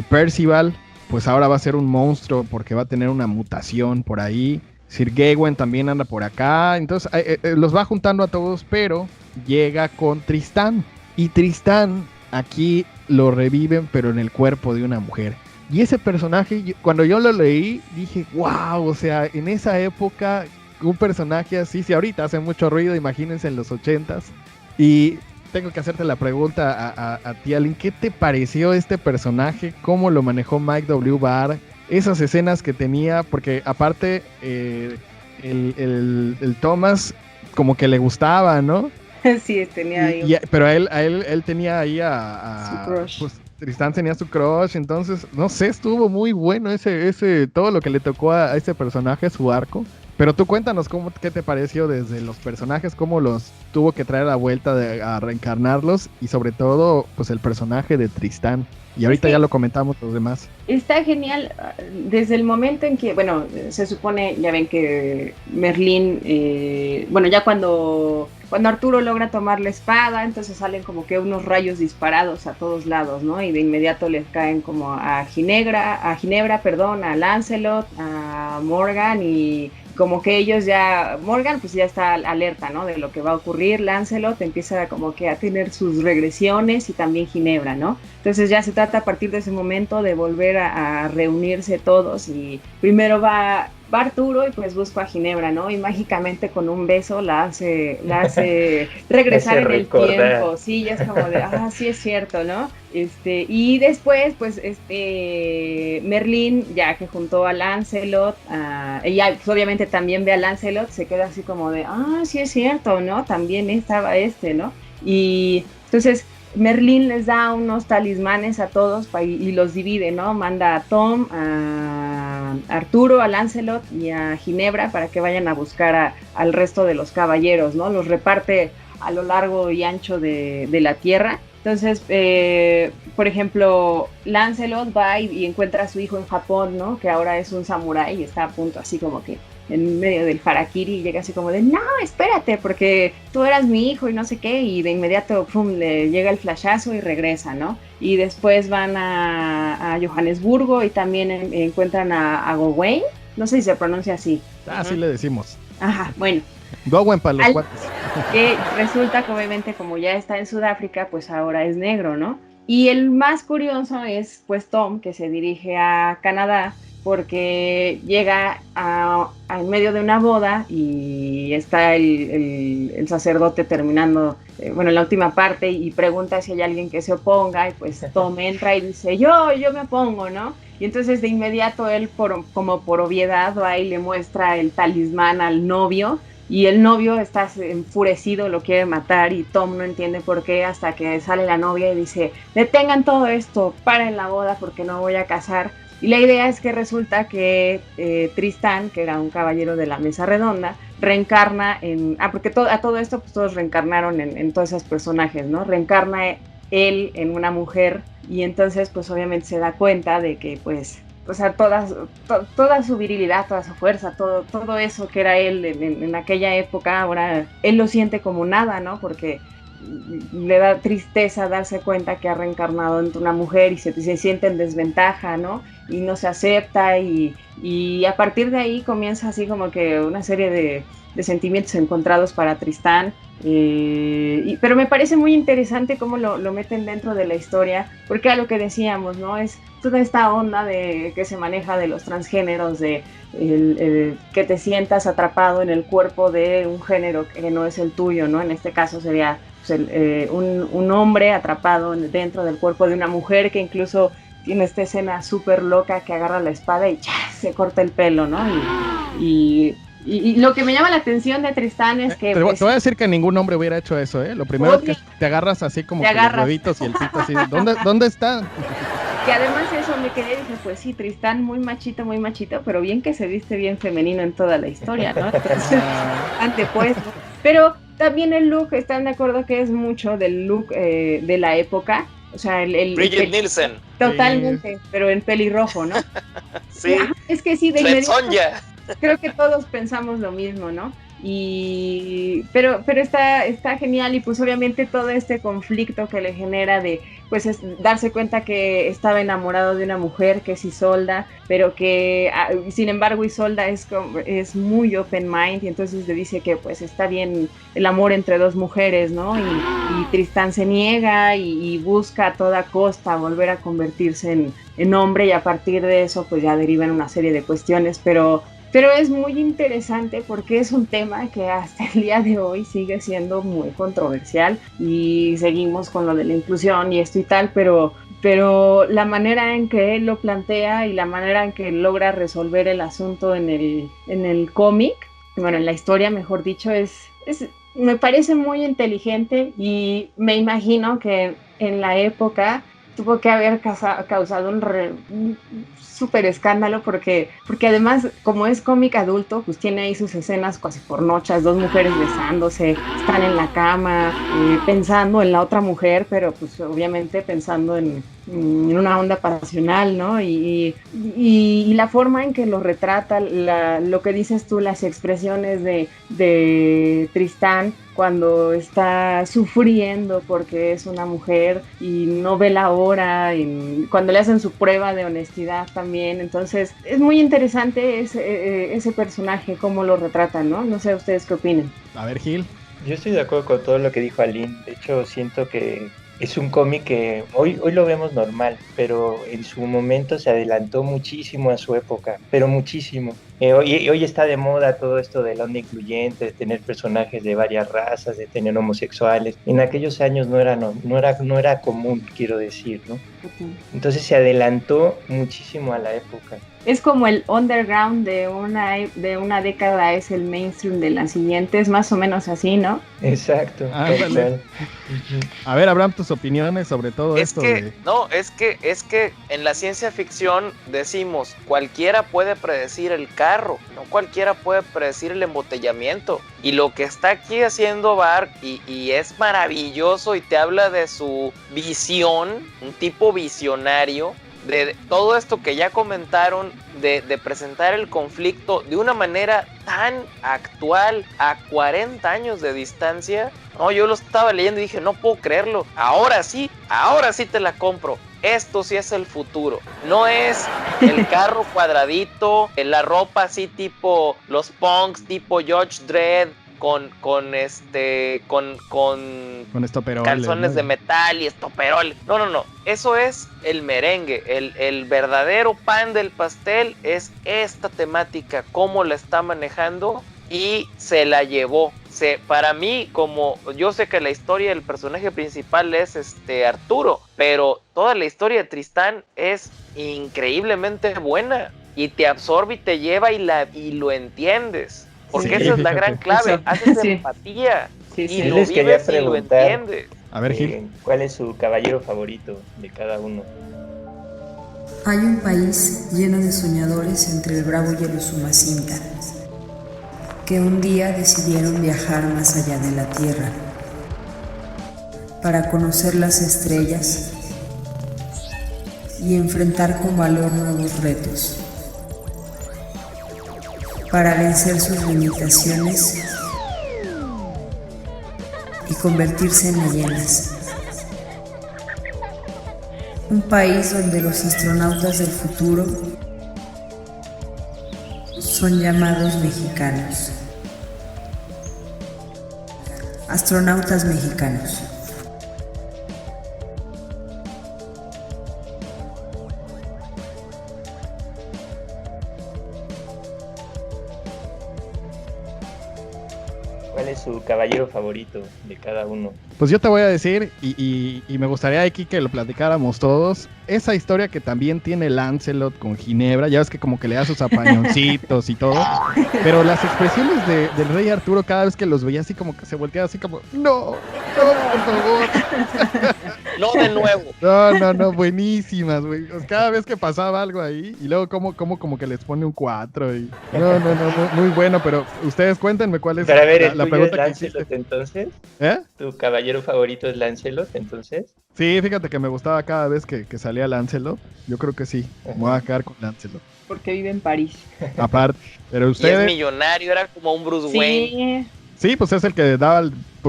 Percival, pues ahora va a ser un monstruo porque va a tener una mutación por ahí. Sir Gawain también anda por acá. Entonces los va juntando a todos, pero llega con Tristán. Y Tristán aquí lo reviven, pero en el cuerpo de una mujer. Y ese personaje, cuando yo lo leí, dije, wow, o sea, en esa época, un personaje así, si ahorita hace mucho ruido, imagínense en los 80s. Y tengo que hacerte la pregunta a ti, Aline, ¿qué te pareció este personaje? ¿Cómo lo manejó Mike W. Barr? Esas escenas que tenía, porque aparte, el Thomas como que le gustaba, ¿no? Sí, tenía ahí. Pero a él tenía ahí su crush. Pues, Tristán tenía su crush, entonces, no sé, estuvo muy bueno todo lo que le tocó a ese personaje, su arco. Pero tú cuéntanos qué te pareció desde los personajes, cómo los tuvo que traer a vuelta a reencarnarlos y sobre todo, pues el personaje de Tristán. Y ahorita ya lo comentamos los demás. Está genial desde el momento en que, bueno, se supone, ya ven que Merlín, ya cuando Arturo logra tomar la espada, entonces salen como que unos rayos disparados a todos lados, ¿no? Y de inmediato les caen como a Ginebra, a Lancelot, a Morgan, y como que ellos ya, Morgan pues ya está alerta, ¿no? De lo que va a ocurrir. Lancelot empieza como que a tener sus regresiones y también Ginebra, ¿no? Entonces ya se trata a partir de ese momento de volver a reunirse todos, y primero va Arturo y pues busca a Ginebra, ¿no? Y mágicamente con un beso la hace regresar en el tiempo. Sí, ya es como de, sí es cierto, ¿no? Y después, pues, Merlín, ya que juntó a Lancelot, ella pues, obviamente también ve a Lancelot, se queda así como de, sí es cierto, ¿no? También estaba ¿no? Y entonces Merlín les da unos talismanes a todos y los divide, ¿no? Manda a Tom, a Arturo, a Lancelot y a Ginebra para que vayan a buscar al resto de los caballeros, ¿no? Los reparte a lo largo y ancho de la tierra. Entonces, por ejemplo, Lancelot va y encuentra a su hijo en Japón, ¿no? Que ahora es un samurái y está a punto así como que en medio del harakiri, y llega así como de, no, espérate, porque tú eras mi hijo y no sé qué, y de inmediato, pum, le llega el flashazo y regresa, ¿no? Y después van a Johannesburgo y también encuentran a Gawain, no sé si se pronuncia así. Así le decimos. Ajá, bueno. Gawain para los cuates. Que resulta que obviamente como ya está en Sudáfrica, pues ahora es negro, ¿no? Y el más curioso es pues Tom, que se dirige a Canadá, porque llega en medio de una boda y está el sacerdote terminando, la última parte, y pregunta si hay alguien que se oponga, y pues Tom entra y dice, yo me opongo, ¿no? Y entonces de inmediato él, como por obviedad, va y le muestra el talismán al novio, y el novio está enfurecido, lo quiere matar, y Tom no entiende por qué, hasta que sale la novia y dice, detengan todo esto, paren la boda porque no voy a casar. Y la idea es que resulta que Tristán, que era un caballero de la mesa redonda, reencarna porque a todo esto pues todos reencarnaron en todos esos personajes, ¿no? Reencarna él en una mujer, y entonces pues obviamente se da cuenta de que pues, o sea, toda su virilidad, toda su fuerza, todo eso que era él en aquella época, ahora él lo siente como nada, ¿no? Porque le da tristeza darse cuenta que ha reencarnado en una mujer y se siente en desventaja, ¿no? Y no se acepta, y a partir de ahí comienza así como que una serie de sentimientos encontrados para Tristán, pero me parece muy interesante cómo lo meten dentro de la historia, porque a lo que decíamos, ¿no? Es toda esta onda de que se maneja de los transgéneros, de que te sientas atrapado en el cuerpo de un género que no es el tuyo, ¿no? En este caso sería pues, un hombre atrapado dentro del cuerpo de una mujer, que incluso tiene esta escena súper loca que agarra la espada y ¡chas! Se corta el pelo, ¿no? Y Y lo que me llama la atención de Tristán es que... Te pues, voy a decir que ningún hombre hubiera hecho eso, ¿eh? Lo primero es que te agarras así como Te que los agarras. huevitos y el pito así. ¿Dónde está? que además eso me quedé y dije, pues sí, Tristán muy machito, pero bien que se viste bien femenino en toda la historia, ¿no? Entonces, bastante pues, ¿no? Pero también el look, ¿están de acuerdo que es mucho del look de la época? O sea, Bridget Nielsen. Totalmente, pero en pelirrojo, ¿no? Sí. Es que sí, de inmediato Sonja. creo que todos pensamos lo mismo, ¿no? Pero está genial, y pues obviamente todo este conflicto que le genera de pues es darse cuenta que estaba enamorado de una mujer que es Isolda, pero que sin embargo Isolda es muy open mind, y entonces le dice que pues está bien el amor entre dos mujeres, ¿no? Y Tristán se niega y busca a toda costa volver a convertirse en hombre, y a partir de eso pues ya derivan una serie de cuestiones, pero es muy interesante porque es un tema que hasta el día de hoy sigue siendo muy controversial, y seguimos con lo de la inclusión y esto y tal, pero la manera en que él lo plantea y la manera en que logra resolver el asunto en el cómic, bueno, en la historia, mejor dicho, me parece muy inteligente, y me imagino que en la época tuvo que haber causado un súper escándalo porque además, como es cómic adulto, pues tiene ahí sus escenas casi pornochas, dos mujeres besándose, están en la cama, pensando en la otra mujer, pero pues obviamente pensando en una onda pasional, ¿no? Y la forma en que lo retrata, lo que dices tú, las expresiones de Tristán cuando está sufriendo porque es una mujer y no ve la hora, y cuando le hacen su prueba de honestidad también. Entonces es muy interesante ese personaje, cómo lo retratan, ¿no? No sé ustedes qué opinan. A ver, Gil. Yo estoy de acuerdo con todo lo que dijo Aline. De hecho, siento que es un cómic que hoy lo vemos normal, pero en su momento se adelantó muchísimo a su época, pero muchísimo. Hoy está de moda todo esto de la onda incluyente, de tener personajes de varias razas, de tener homosexuales. En aquellos años no era común, quiero decir, ¿no? Entonces se adelantó muchísimo a la época. Es como el underground de una década es el mainstream de la siguiente, es más o menos así, ¿no? Exacto. Vale. A ver, Abraham, tus opiniones sobre todo esto. No, es que en la ciencia ficción decimos, cualquiera puede predecir el carro, no cualquiera puede predecir el embotellamiento. Y lo que está aquí haciendo Bart, y es maravilloso, y te habla de su visión, un tipo visionario, de todo esto que ya comentaron, de presentar el conflicto de una manera tan actual a 40 años de distancia. No, yo lo estaba leyendo y dije, no puedo creerlo, ahora sí te la compro. Esto sí es el futuro. No es el carro cuadradito, la ropa así tipo los punks, tipo Judge Dredd, con estoperoles, calzones, ¿no?, de metal y estoperoles. No. Eso es el merengue. El verdadero pan del pastel es esta temática, cómo la está manejando, y se la llevó. Para mí, como yo sé que la historia del personaje principal es Arturo, pero toda la historia de Tristán es increíblemente buena, y te absorbe y te lleva y lo entiendes. Porque sí, esa es la gran clave, haces empatía y lo vives y lo entiendes. A ver, Gil. ¿Cuál es su caballero favorito de cada uno? Hay un país lleno de soñadores entre el Bravo y el Usumacinta, que un día decidieron viajar más allá de la Tierra para conocer las estrellas y enfrentar con valor nuevos retos, para vencer sus limitaciones y convertirse en leyendas. Un país donde los astronautas del futuro son llamados mexicanos. Astronautas mexicanos. ¿Cuál es su caballero favorito de cada uno? Pues yo te voy a decir, y me gustaría aquí que lo platicáramos todos, esa historia que también tiene Lancelot con Ginebra, ya ves que como que le da sus apañoncitos y todo, pero las expresiones del rey Arturo cada vez que los veía así como que se volteaba así como, no, por favor. No de nuevo. No, buenísimas, güey. Cada vez que pasaba algo ahí, y luego como que les pone un 4 y... No, muy bueno, pero ustedes cuéntenme cuál es Pero a ver, la ¿el tuyo pregunta es que Lancelot hiciste. entonces? ¿Eh? ¿Tu caballero favorito es Lancelot entonces? Sí, fíjate que me gustaba cada vez que salía Lancelot. Yo creo que sí, me voy a quedar con Lancelot. Porque vive en París. Aparte, pero Y es ustedes... millonario, era como un Bruce Wayne. Sí, Sí, pues es el que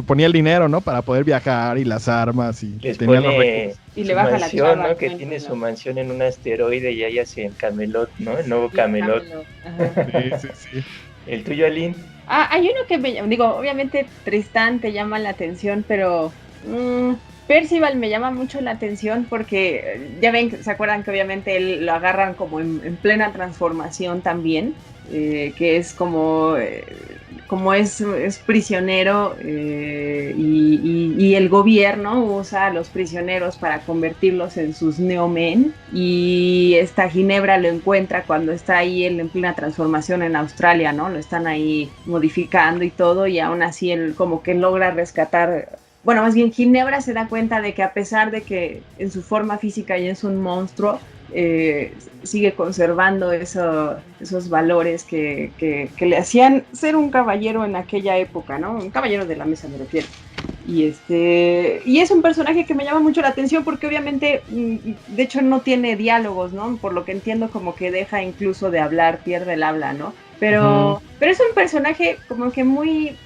ponía el dinero, ¿no? Para poder viajar y las armas y Les tenía los pone recursos. Y su le baja la mansión, chava, ¿no? Que ¿no? tiene su mansión en un asteroide y ella en Camelot, ¿no? El nuevo Camelot. Ajá. Sí. ¿El tuyo, Aline? Hay uno que digo, obviamente Tristán te llama la atención, pero Percival me llama mucho la atención porque ya ven, se acuerdan que obviamente él lo agarran como en plena transformación también, que es como es prisionero y el gobierno usa a los prisioneros para convertirlos en sus neomen, y esta Ginebra lo encuentra cuando está ahí en plena transformación en Australia, ¿no? Lo están ahí modificando y todo, y aún así él como que logra rescatar. Bueno, más bien Ginebra se da cuenta de que a pesar de que en su forma física ya es un monstruo, sigue conservando esos valores que le hacían ser un caballero en aquella época, ¿no? Un caballero de la mesa, me refiero. Y es un personaje que me llama mucho la atención porque obviamente, de hecho no tiene diálogos, ¿no? Por lo que entiendo, como que deja incluso de hablar, pierde el habla, ¿no? Pero es un personaje como que muy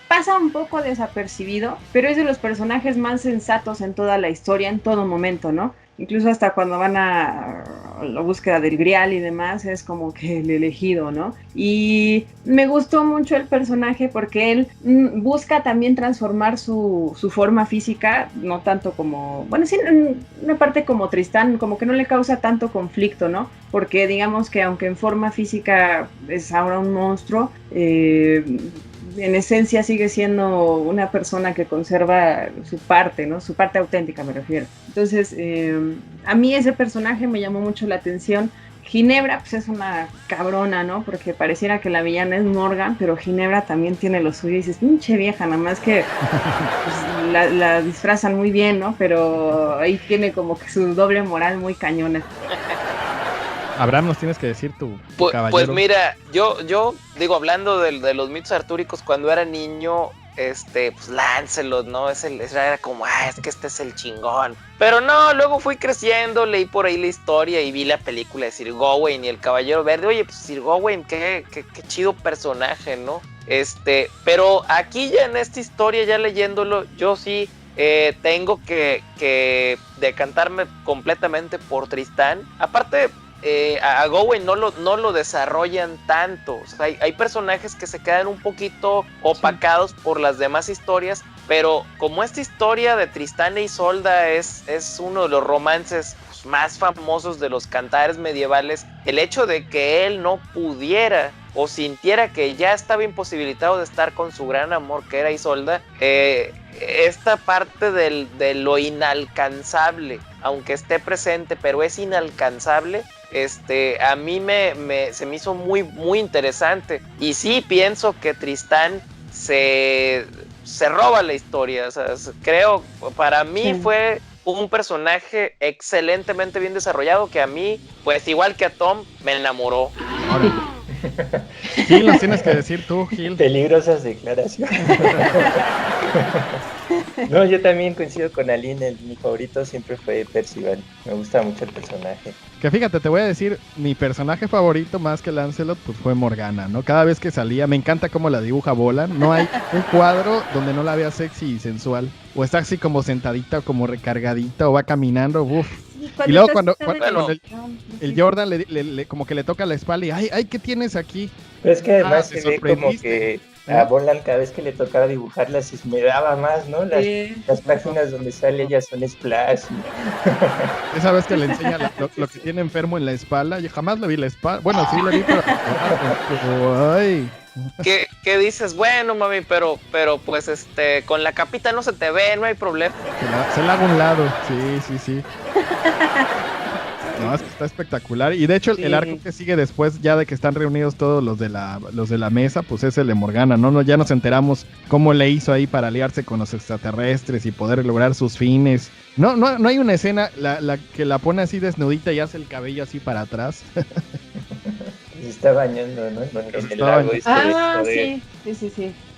pasa un poco desapercibido, pero es de los personajes más sensatos en toda la historia, en todo momento, ¿no? Incluso hasta cuando van a la búsqueda del Grial y demás, es como que el elegido, ¿no? Y me gustó mucho el personaje porque él busca también transformar su forma física, no tanto como, bueno, sí, en una parte como Tristán, como que no le causa tanto conflicto, ¿no? Porque digamos que aunque en forma física es ahora un monstruo, en esencia sigue siendo una persona que conserva su parte, ¿no? Su parte auténtica, me refiero. Entonces, a mí ese personaje me llamó mucho la atención. Ginebra, pues es una cabrona, ¿no? Porque pareciera que la villana es Morgan, pero Ginebra también tiene lo suyo. Y dices, pinche vieja, nada más que pues, la disfrazan muy bien, ¿no? Pero ahí tiene como que su doble moral muy cañona. Abraham, nos tienes que decir tu caballero. Pues mira, yo digo, hablando de los mitos artúricos, cuando era niño, pues Lancelot, ¿no? Era como, es que este es el chingón. Pero no, luego fui creciendo, leí por ahí la historia y vi la película de Sir Gawain y el Caballero Verde. Oye, pues Sir Gawain, qué chido personaje, ¿no? Pero aquí ya en esta historia, ya leyéndolo, yo sí tengo que decantarme completamente por Tristán. Aparte, a Gawain no lo desarrollan tanto. O sea, hay personajes que se quedan un poquito opacados por las demás historias, pero como esta historia de Tristán e Isolda es uno de los romances más famosos de los cantares medievales, el hecho de que él no pudiera o sintiera que ya estaba imposibilitado de estar con su gran amor, que era Isolda, esta parte de lo inalcanzable, aunque esté presente, pero es inalcanzable, a mí se me hizo muy, muy interesante. Y sí pienso que Tristán se roba la historia. O sea, creo, para mí fue un personaje excelentemente bien desarrollado que a mí, pues igual que a Tom, me enamoró. Gil, nos tienes que decir tú, Gil. Peligrosas declaraciones. No, yo también coincido con Aline, mi favorito siempre fue Percival. Me gusta mucho el personaje. Que fíjate, te voy a decir, mi personaje favorito más que Lancelot, pues fue Morgana, ¿no? Cada vez que salía, me encanta cómo la dibuja Bolan. No hay un cuadro donde no la vea sexy y sensual. O está así como sentadita, como recargadita, o va caminando, uff. Y luego cuando el Jordan le como que le toca la espalda y ay, ¿qué tienes aquí? Pero es que además se ve como que A Bolan cada vez que le tocaba dibujarlas se esmeraba más, ¿no? Las páginas donde sale ella son splash. Esa vez que le enseña lo que tiene enfermo en la espalda, yo jamás le vi la espalda. Bueno, sí le vi, pero ay. ¿Qué dices? Bueno, mami, pero pues con la capita no se te ve, no hay problema. Se la hago a un lado, sí. No, es que está espectacular. Y de hecho, el arco que sigue después, ya de que están reunidos todos los de la mesa, pues es el de Morgana, ¿no? Ya nos enteramos cómo le hizo ahí para aliarse con los extraterrestres y poder lograr sus fines. No hay una escena la que la pone así desnudita y hace el cabello así para atrás. Se está bañando, ¿no? En el lago. Sí.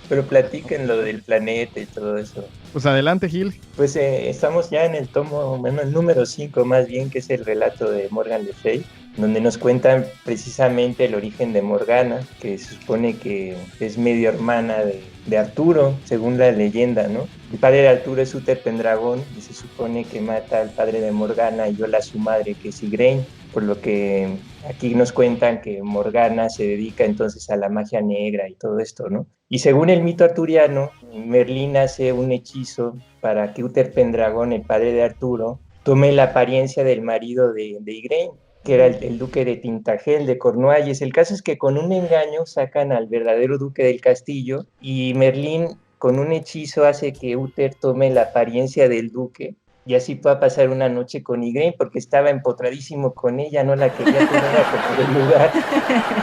Pero platiquen lo del planeta y todo eso. Pues adelante, Gil. Pues estamos ya en el el número 5 más bien, que es el relato de Morgan Le Fay, donde nos cuentan precisamente el origen de Morgana, que se supone que es medio hermana de Arturo, según la leyenda, ¿no? El padre de Arturo es Uther Pendragon y se supone que mata al padre de Morgana y viola a su madre, que es Igraine, por lo que aquí nos cuentan que Morgana se dedica entonces a la magia negra y todo esto, ¿no? Y según el mito arturiano, Merlín hace un hechizo para que Uther Pendragon, el padre de Arturo, tome la apariencia del marido de Igraine, que era el duque de Tintagel, de Cornualles. El caso es que con un engaño sacan al verdadero duque del castillo y Merlín con un hechizo hace que Uther tome la apariencia del duque y así pueda pasar una noche con Igraine, porque estaba empotradísimo con ella, no la quería tener a como del lugar.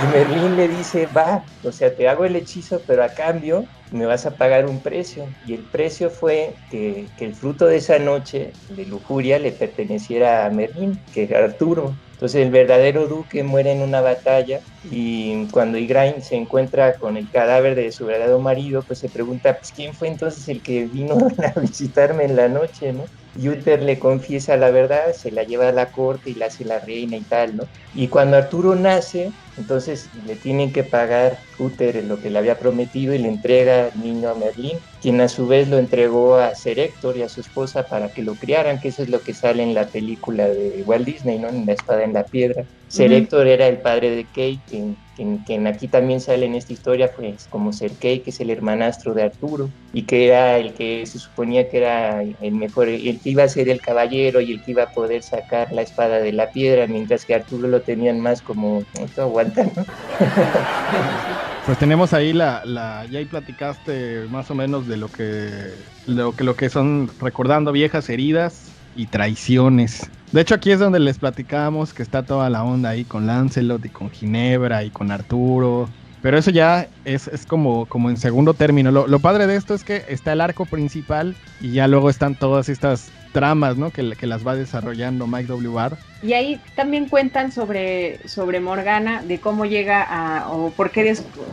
Y Merlín le dice, va, o sea, te hago el hechizo, pero a cambio me vas a pagar un precio. Y el precio fue que el fruto de esa noche de lujuria le perteneciera a Merlín, que era Arturo. Entonces el verdadero duque muere en una batalla y cuando Igraine se encuentra con el cadáver de su verdadero marido, pues se pregunta, pues ¿quién fue entonces el que vino a visitarme en la noche, no? Y Uther le confiesa la verdad, se la lleva a la corte y la hace la reina y tal, ¿no? Y cuando Arturo nace, entonces le tienen que pagar Uther lo que le había prometido y le entrega al niño a Merlín, quien a su vez lo entregó a Ser Héctor y a su esposa para que lo criaran, que eso es lo que sale en la película de Walt Disney, ¿no? En La espada en la piedra. Ser Héctor era el padre de Kay, quien aquí también sale en esta historia, pues como Ser Kay, que es el hermanastro de Arturo, y que era el que se suponía que era el mejor, el que iba a ser el caballero y el que iba a poder sacar la espada de la piedra, mientras que Arturo lo tenían más como, esto aguanta, ¿no? Pues tenemos ahí ya ahí platicaste más o menos de lo que son recordando viejas heridas y traiciones. De hecho, aquí es donde les platicamos que está toda la onda ahí con Lancelot y con Ginebra y con Arturo. Pero eso ya es como en segundo término. Lo padre de esto es que está el arco principal y ya luego están todas estas tramas, ¿no? Que las va desarrollando Mike W. Barr. Y ahí también cuentan sobre Morgana, de cómo llega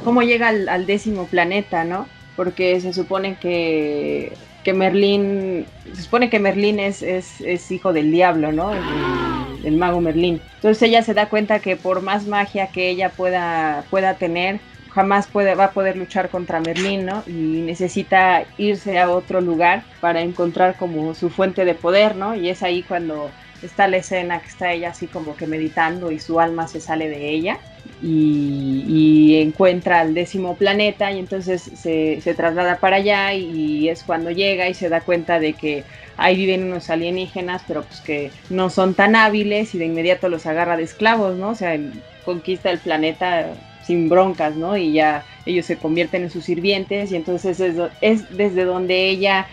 cómo llega al 10º planeta, ¿no? Porque se supone que Merlín es hijo del diablo, ¿no? El mago Merlín. Entonces ella se da cuenta que por más magia que ella pueda tener, jamás va a poder luchar contra Merlín, ¿no? Y necesita irse a otro lugar para encontrar como su fuente de poder, ¿no? Y es ahí cuando está la escena que está ella así como que meditando y su alma se sale de ella y encuentra al 10º planeta y entonces se traslada para allá y es cuando llega y se da cuenta de que ahí viven unos alienígenas, pero pues que no son tan hábiles y de inmediato los agarra de esclavos, ¿no? O sea, conquista el planeta sin broncas, ¿no? Y ya ellos se convierten en sus sirvientes y entonces es desde donde ella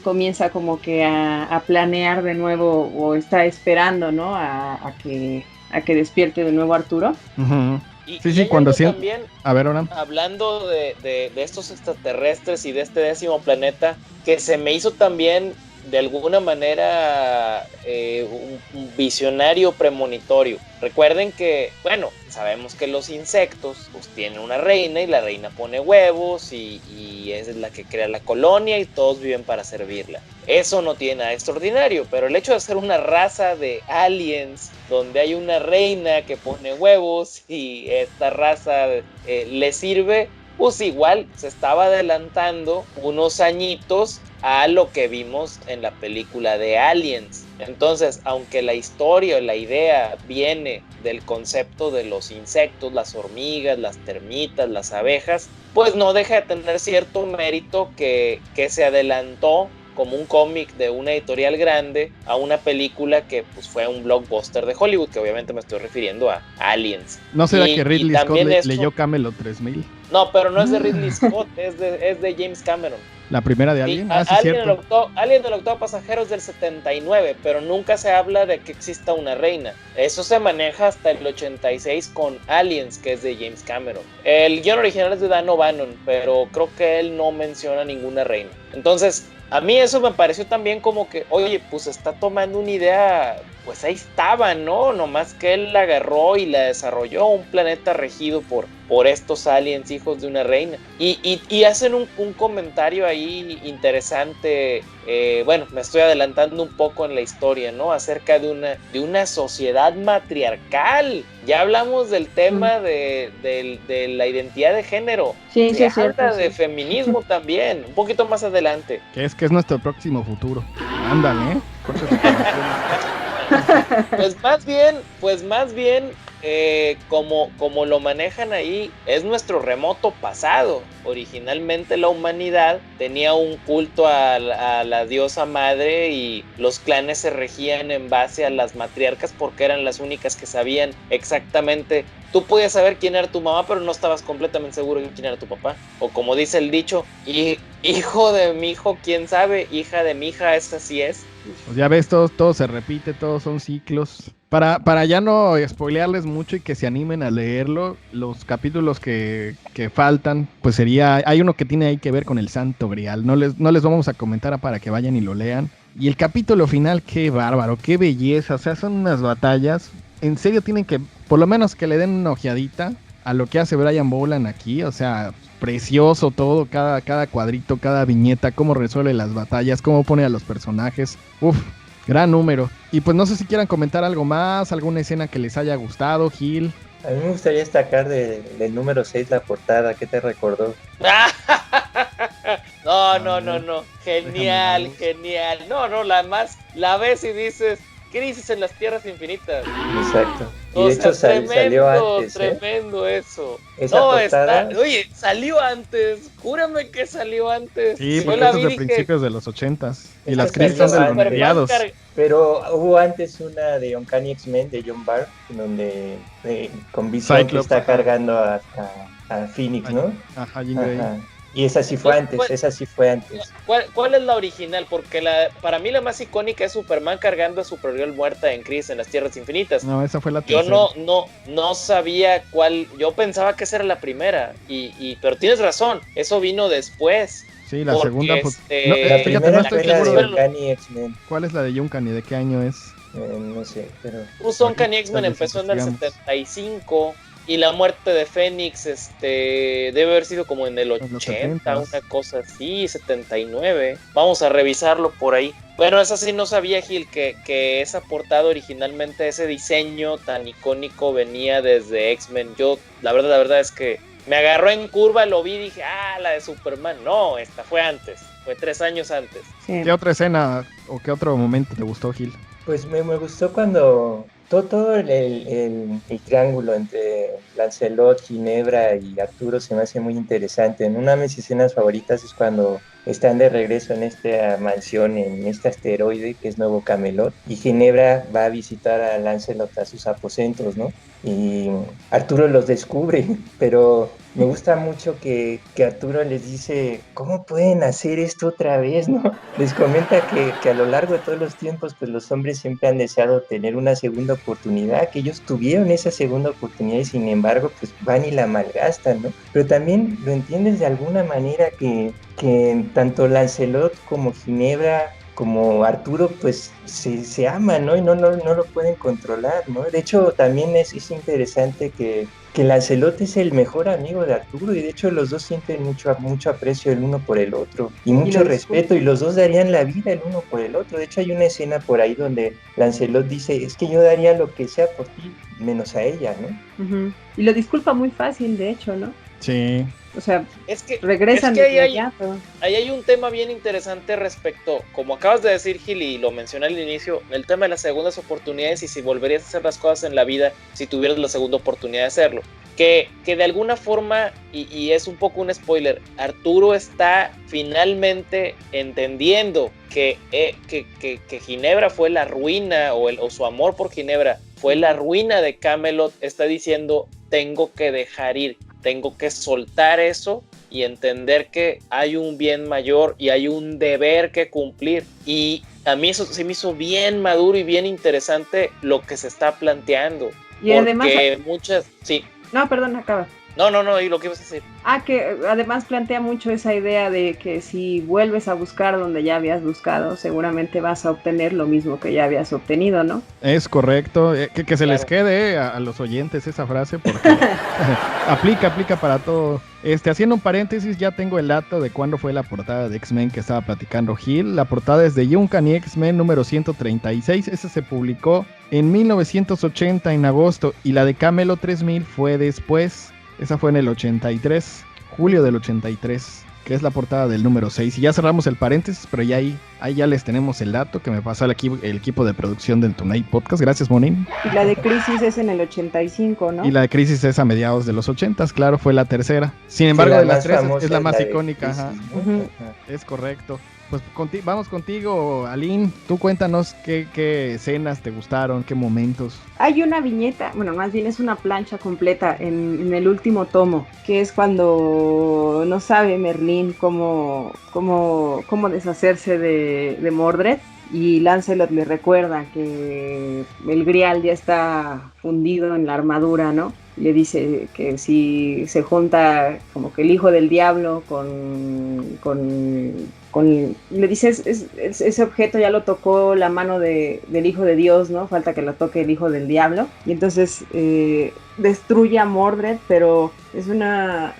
comienza como que a planear de nuevo o está esperando, ¿no? A que despierte de nuevo Arturo. Uh-huh. Y cuando también, a ver, ahora hablando de estos extraterrestres y de este 10º planeta, que se me hizo también de alguna manera un visionario premonitorio. Recuerden que, bueno, sabemos que los insectos pues tienen una reina y la reina pone huevos y es la que crea la colonia y todos viven para servirla. Eso no tiene nada extraordinario, pero el hecho de ser una raza de aliens donde hay una reina que pone huevos y esta raza le sirve, pues igual se estaba adelantando unos añitos a lo que vimos en la película de Aliens. Entonces, aunque la historia o la idea viene del concepto de los insectos, las hormigas, las termitas, las abejas, pues no deja de tener cierto mérito que se adelantó como un cómic de una editorial grande a una película que pues fue un blockbuster de Hollywood, que obviamente me estoy refiriendo a Aliens. ¿No será que Ridley Scott leyó Camelot 3000? No, pero no es de Ridley Scott, es de James Cameron. ¿La primera de Alien? Sí, Alien del octavo pasajero es del 79, pero nunca se habla de que exista una reina. Eso se maneja hasta el 86 con Aliens, que es de James Cameron. El guion original es de Dan O'Bannon, pero creo que él no menciona ninguna reina. Entonces, a mí eso me pareció también como que, oye, pues está tomando una idea, pues ahí estaba, ¿no? Nomás que él la agarró y la desarrolló, un planeta regido por estos aliens, hijos de una reina. Y hacen un comentario ahí interesante, bueno, me estoy adelantando un poco en la historia, ¿no? Acerca de una sociedad matriarcal. Ya hablamos del tema de la identidad de género. Sí, Se sí, habla sí, de sí. feminismo también, un poquito más adelante. Que es nuestro próximo futuro. Ándale, ¿eh? Pues más bien, como lo manejan ahí, es nuestro remoto pasado. Originalmente la humanidad tenía un culto a la diosa madre y los clanes se regían en base a las matriarcas porque eran las únicas que sabían exactamente. Tú podías saber quién era tu mamá, pero no estabas completamente seguro de quién era tu papá. O como dice el dicho, hijo de mi hijo, quién sabe, hija de mi hija, esa sí es. Pues ya ves, todo se repite, todos son ciclos. Para ya no spoilearles mucho y que se animen a leerlo, los capítulos que faltan, pues hay uno que tiene ahí que ver con el Santo Grial. No les vamos a comentar para que vayan y lo lean. Y el capítulo final, qué bárbaro, qué belleza. O sea, son unas batallas. En serio tienen que, por lo menos que le den una ojeadita a lo que hace Brian Boland aquí. O sea, precioso todo, cada cuadrito, cada viñeta, cómo resuelve las batallas, cómo pone a los personajes. Uf, gran número. Y pues no sé si quieran comentar algo más, alguna escena que les haya gustado, Gil. A mí me gustaría destacar del número 6 la portada, ¿qué te recordó? No. Genial. No, la ves y dices, Crisis en las Tierras Infinitas. Exacto. Y O de hecho sea, salió antes. Tremendo eso. Esa portada. Oye, salió antes. Júrame que salió antes. Sí, Yo porque la esto es vi, de dije, principios de los 80s. Y Esta las crisis son de los salió mediados. Pero hubo antes una de Uncanny X-Men de John Byrne, donde con Vision que Cyclops, está ajá. cargando a Phoenix, ¿no? Ajá, Jean Grey. Ajá. Y esa sí fue antes, ¿Cuál es la original? Porque para mí la más icónica es Superman cargando a Supergirl muerta en Crisis en las Tierras Infinitas. No, esa fue la Yo tercera. no sabía cuál. Yo pensaba que esa era la primera. Pero tienes razón, eso vino después. Sí, la porque, segunda. Pues, La fíjate, primera no fue estoy la seguro de de Uncanny X-Men. cuál es la de Junkan y de qué año es. No sé, pero... Uncanny X-Men Ahorita empezó en el investigamos. 75 y la muerte de Fénix debe haber sido como en el En los 80, 70s. una cosa así, 79. Vamos a revisarlo por ahí. Bueno, esa sí no sabía, Gil, que esa portada originalmente, ese diseño tan icónico venía desde X-Men. Yo, la verdad es que me agarró en curva, lo vi y dije, la de Superman. No, esta fue antes, fue 3 años antes. Sí. ¿Qué otra escena o qué otro momento te gustó, Gil? Pues me gustó cuando todo el triángulo entre Lancelot, Ginebra y Arturo se me hace muy interesante. Una de mis escenas favoritas es cuando están de regreso en esta mansión, en este asteroide que es Nuevo Camelot, y Ginebra va a visitar a Lancelot a sus aposentos, ¿no? Y Arturo los descubre, pero me gusta mucho que Arturo les dice, ¿cómo pueden hacer esto otra vez, no? Les comenta que a lo largo de todos los tiempos, pues los hombres siempre han deseado tener una segunda oportunidad, que ellos tuvieron esa segunda oportunidad y sin embargo, pues van y la malgastan, ¿no? Pero también lo entiendes de alguna manera que tanto Lancelot como Ginebra como Arturo pues se aman, ¿no? Y no lo pueden controlar, ¿no? De hecho también es interesante que Lancelot es el mejor amigo de Arturo y de hecho los dos sienten mucho aprecio el uno por el otro y mucho respeto y los dos darían la vida el uno por el otro. De hecho hay una escena por ahí donde Lancelot dice, es que yo daría lo que sea por ti menos a ella, ¿no? Y lo disculpa muy fácil, de hecho, ¿no? Sí. O sea, Es que, regresan es que desde allá, pero... ahí hay un tema bien interesante respecto, como acabas de decir, Gil, y lo mencioné al inicio, el tema de las segundas oportunidades y si volverías a hacer las cosas en la vida si tuvieras la segunda oportunidad de hacerlo. Que de alguna forma, y es un poco un spoiler, Arturo está finalmente entendiendo que Ginebra fue la ruina, o su amor por Ginebra fue la ruina de Camelot. Está diciendo, tengo que dejar ir, tengo que soltar eso y entender que hay un bien mayor y hay un deber que cumplir. Y a mí eso se me hizo bien maduro y bien interesante lo que se está planteando. Y además... muchas... Sí. No, perdón, acaba. No, y lo que ibas a decir. Que además plantea mucho esa idea de que si vuelves a buscar donde ya habías buscado, seguramente vas a obtener lo mismo que ya habías obtenido, ¿no? Es correcto, que se les quede a los oyentes esa frase porque aplica para todo. Haciendo un paréntesis, ya tengo el dato de cuándo fue la portada de X-Men que estaba platicando Gil. La portada es de Uncanny X-Men número 136, esa se publicó en 1980 en agosto y la de Camelot 3000 fue después. Esa fue en el 83, julio del 83, que es la portada del número 6. Y ya cerramos el paréntesis, pero ya ahí ya les tenemos el dato que me pasó el equipo de producción del Tonight Podcast. Gracias, Monín. Y la de Crisis es en el 85, ¿no? Y la de Crisis es a mediados de los 80, claro, fue la tercera. Sin embargo, de las tres es la más icónica. Crisis, ajá. Uh-huh. Es correcto. Pues vamos contigo, Aline. Tú cuéntanos qué escenas te gustaron, qué momentos. Hay una viñeta, bueno, más bien es una plancha completa en el último tomo, que es cuando no sabe Merlín cómo deshacerse de Mordred. Y Lancelot le recuerda que el Grial ya está fundido en la armadura, ¿no? Le dice que si se junta como que el hijo del diablo le dice, ese objeto ya lo tocó la mano del hijo de Dios, ¿no? Falta que lo toque el hijo del diablo. Y entonces destruye a Mordred, pero es una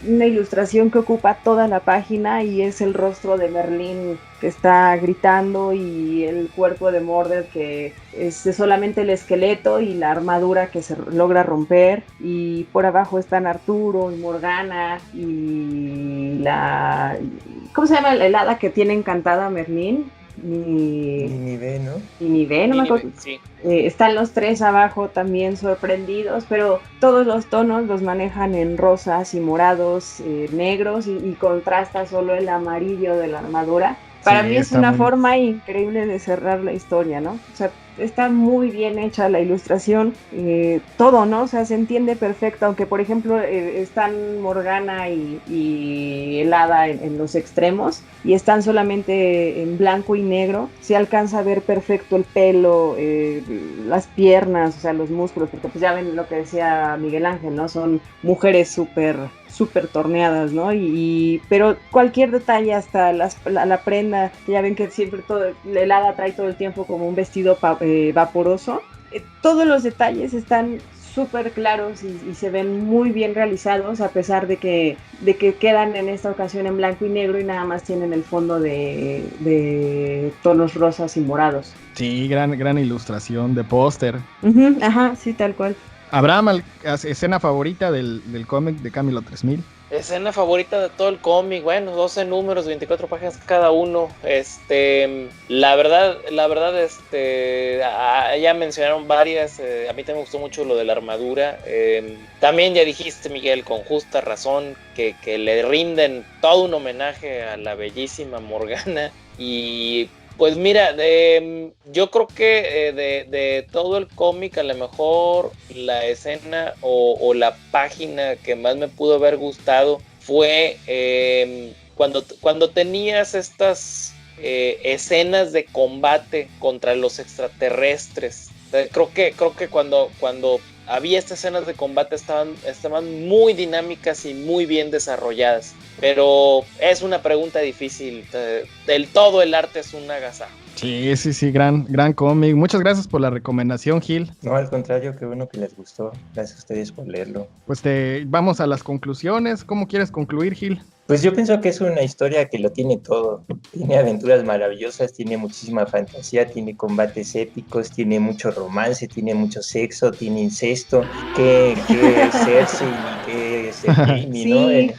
ilustración que ocupa toda la página y es el rostro de Merlín que está gritando y el cuerpo de Mordred que es solamente el esqueleto y la armadura que se logra romper, y por abajo están Arturo y Morgana y ¿cómo se llama el hada que tiene encantada a Merlín? Ninive, ¿no? Ninive, no me acuerdo. Sí. Están los tres abajo también sorprendidos, pero todos los tonos los manejan en rosas y morados, negros, y contrasta solo el amarillo de la armadura. Para mí es una forma increíble de cerrar la historia, ¿no? O sea, está muy bien hecha la ilustración, todo, ¿no? O sea, se entiende perfecto, aunque por ejemplo están Morgana y el hada en los extremos y están solamente en blanco y negro, se alcanza a ver perfecto el pelo, las piernas, o sea, los músculos, porque pues ya ven lo que decía Miguel Ángel, ¿no? Son mujeres súper torneadas, ¿no? Pero cualquier detalle, hasta la prenda, que ya ven que siempre el hada trae todo el tiempo como un vestido vaporoso, todos los detalles están súper claros y se ven muy bien realizados, a pesar de que quedan en esta ocasión en blanco y negro y nada más tienen el fondo de tonos rosas y morados. Sí, gran ilustración de póster. Uh-huh, ajá, sí, tal cual. Abraham, escena favorita del cómic de Camelot 3000. Escena favorita de todo el cómic, bueno, 12 números, 24 páginas cada uno. La verdad, ya mencionaron varias. A mí también me gustó mucho lo de la armadura. También ya dijiste, Miguel, con justa razón, que le rinden todo un homenaje a la bellísima Morgana. Y pues mira, yo creo que de todo el cómic, a lo mejor la escena o la página que más me pudo haber gustado fue cuando tenías estas escenas de combate contra los extraterrestres. Creo que cuando había estas escenas de combate estaban muy dinámicas y muy bien desarrolladas. Pero es una pregunta difícil. Del todo el arte es un agasajo. Sí, gran cómic. Muchas gracias por la recomendación, Gil. No, al contrario, qué bueno que les gustó. Gracias a ustedes por leerlo. Pues vamos a las conclusiones. ¿Cómo quieres concluir, Gil? Pues yo pienso que es una historia que lo tiene todo. Tiene aventuras maravillosas, tiene muchísima fantasía, tiene combates épicos, tiene mucho romance, tiene mucho sexo, tiene incesto, que Cersei, que Ser Jamie, ¿no? En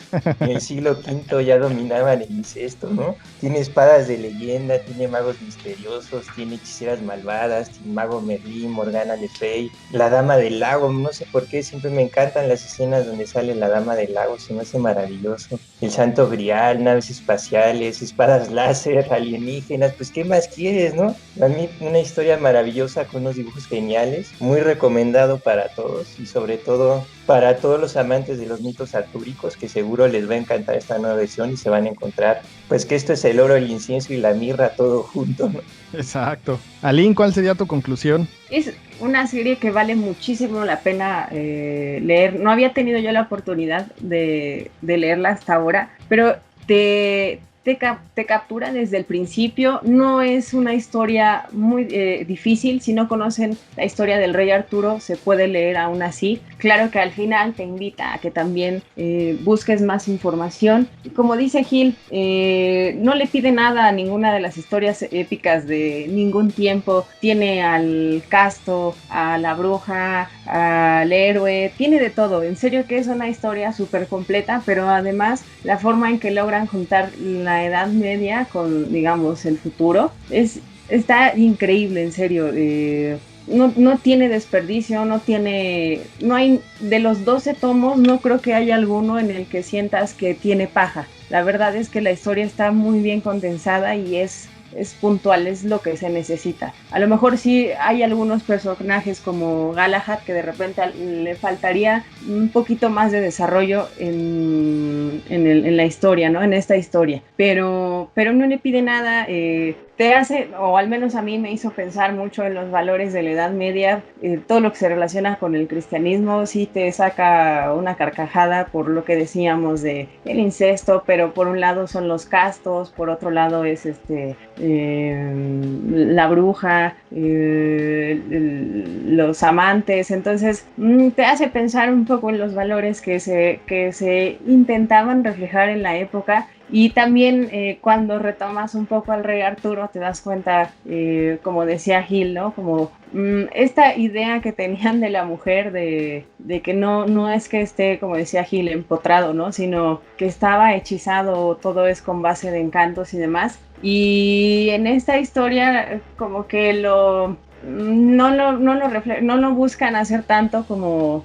el siglo V ya dominaban el incesto, ¿no? Tiene espadas de leyenda, tiene magos misteriosos, tiene hechiceras malvadas, tiene mago Merlín, Morgana Le Fay, la Dama del Lago, no sé por qué, siempre me encantan las escenas donde sale la Dama del Lago, se me hace maravilloso. El Santo Grial, naves espaciales, espadas láser, alienígenas, pues ¿qué más quieres, no? A mí una historia maravillosa con unos dibujos geniales, muy recomendado para todos y sobre todo para todos los amantes de los mitos artúricos, que seguro les va a encantar esta nueva versión y se van a encontrar, pues que esto es el oro, el incienso y la mirra todo junto, ¿no? Exacto. Aline, ¿cuál sería tu conclusión? Es una serie que vale muchísimo la pena leer. No había tenido yo la oportunidad de leerla hasta ahora, pero te captura desde el principio. No es una historia muy difícil. Si no conocen la historia del rey Arturo, se puede leer aún así. Claro que al final te invita a que también busques más información. Y como dice Gil, no le pide nada a ninguna de las historias épicas de ningún tiempo. Tiene al casto, a la bruja, al héroe, tiene de todo. En serio que es una historia súper completa, pero además la forma en que logran juntar la Edad Media con, digamos, el futuro está increíble, en serio. No tiene desperdicio, no hay, de los 12 tomos, no creo que haya alguno en el que sientas que tiene paja. La verdad es que la historia está muy bien condensada y es puntual, es lo que se necesita. A lo mejor sí hay algunos personajes como Galahad que de repente le faltaría un poquito más de desarrollo en la historia, ¿no? En esta historia. Pero no le pide nada. Te hace, o al menos a mí me hizo pensar mucho en los valores de la Edad Media, todo lo que se relaciona con el cristianismo. Sí te saca una carcajada por lo que decíamos de el incesto, pero por un lado son los castos, por otro lado es la bruja, los amantes. Entonces te hace pensar un poco en los valores que se intentaban reflejar en la época. Y también cuando retomas un poco al rey Arturo te das cuenta, como decía Gil, ¿no? Como esta idea que tenían de la mujer de que no es que esté, como decía Gil, empotrado, ¿no? Sino que estaba hechizado, todo es con base de encantos y demás. Y en esta historia como que no lo buscan hacer tanto como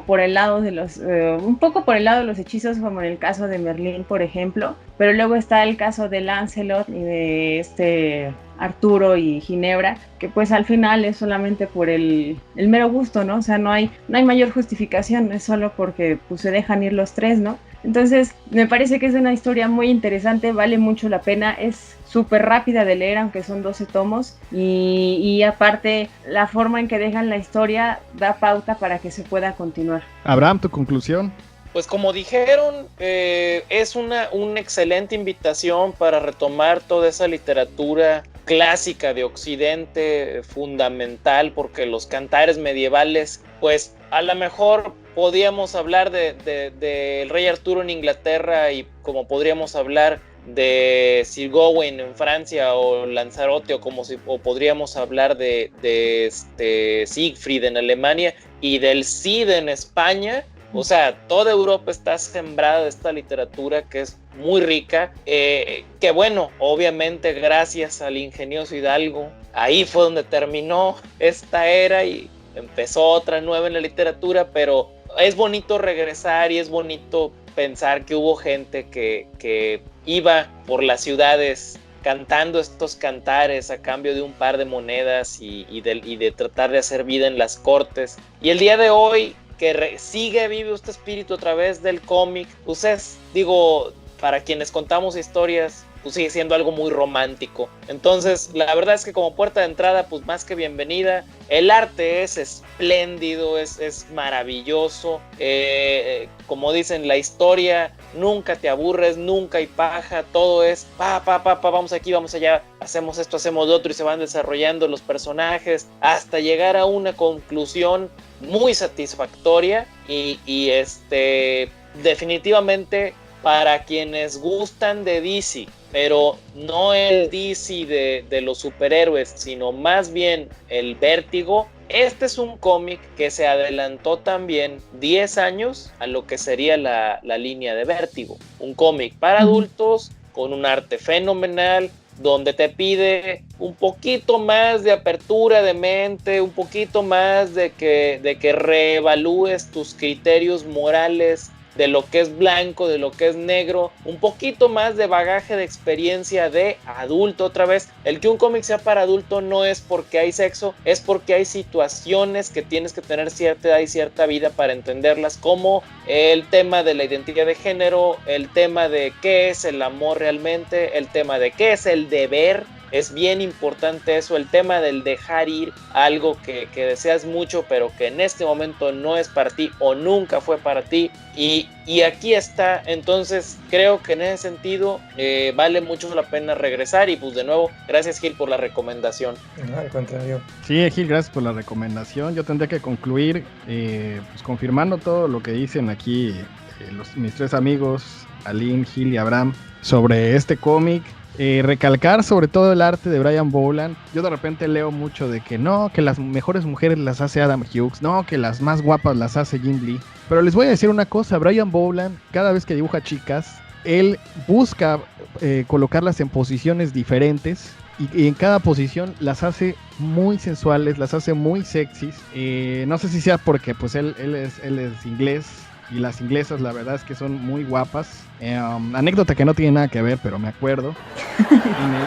por el lado de un poco por el lado de los hechizos, como en el caso de Merlín, por ejemplo, pero luego está el caso de Lancelot y de Arturo y Ginebra, que pues al final es solamente por el mero gusto, ¿no? O sea, no hay mayor justificación, es solo porque pues se dejan ir los tres, ¿no? Entonces, me parece que es una historia muy interesante, vale mucho la pena, es súper rápida de leer, aunque son 12 tomos, y aparte, la forma en que dejan la historia da pauta para que se pueda continuar. Abraham, ¿tu conclusión? Pues como dijeron, es una excelente invitación para retomar toda esa literatura clásica de Occidente, fundamental, porque los cantares medievales, pues a lo mejor podríamos hablar de el rey Arturo en Inglaterra, y como podríamos hablar de Sir Gawain en Francia, o Lanzarote, o podríamos hablar de Siegfried en Alemania y del Cid en España. O sea, toda Europa está sembrada de esta literatura que es muy rica, que bueno, obviamente gracias al ingenioso Hidalgo, ahí fue donde terminó esta era y empezó otra nueva en la literatura, pero es bonito regresar y es bonito pensar que hubo gente que iba por las ciudades cantando estos cantares a cambio de un par de monedas y de tratar de hacer vida en las cortes. Y el día de hoy que sigue vivo este espíritu a través del cómic, pues para quienes contamos historias, pues sigue siendo algo muy romántico. Entonces, la verdad es que como puerta de entrada, pues más que bienvenida. El arte es espléndido, es maravilloso. Como dicen, la historia nunca te aburres, nunca hay paja, todo es vamos aquí, vamos allá, hacemos esto, hacemos lo otro, y se van desarrollando los personajes hasta llegar a una conclusión muy satisfactoria y definitivamente para quienes gustan de DC, pero no el DC de los superhéroes, sino más bien el Vértigo, Este es un cómic que se adelantó también 10 años a lo que sería la línea de Vértigo. Un cómic para adultos con un arte fenomenal, donde te pide un poquito más de apertura de mente, un poquito más de que reevalúes tus criterios morales, de lo que es blanco, de lo que es negro, un poquito más de bagaje de experiencia de adulto. Otra vez, el que un cómic sea para adulto no es porque hay sexo, es porque hay situaciones que tienes que tener cierta edad y cierta vida para entenderlas, como el tema de la identidad de género, el tema de qué es el amor realmente, el tema de qué es el deber. Es bien importante eso, el tema del dejar ir algo que deseas mucho, pero que en este momento no es para ti o nunca fue para ti. Y aquí está. Entonces creo que en ese sentido vale mucho la pena regresar. Y pues de nuevo, gracias Gil por la recomendación. No, al contrario. Sí, Gil, gracias por la recomendación. Yo tendría que concluir pues confirmando todo lo que dicen aquí mis tres amigos, Aline, Gil y Abraham, sobre este cómic. Recalcar sobre todo el arte de Brian Boland. Yo de repente leo mucho de que no, que las mejores mujeres las hace Adam Hughes, no, que las más guapas las hace Jim Lee. Pero les voy a decir una cosa, Brian Boland, cada vez que dibuja chicas, él busca colocarlas en posiciones diferentes y en cada posición las hace muy sensuales, las hace muy sexys. No sé si sea porque pues él es inglés. Y las inglesas la verdad es que son muy guapas. Anécdota que no tiene nada que ver, pero me acuerdo.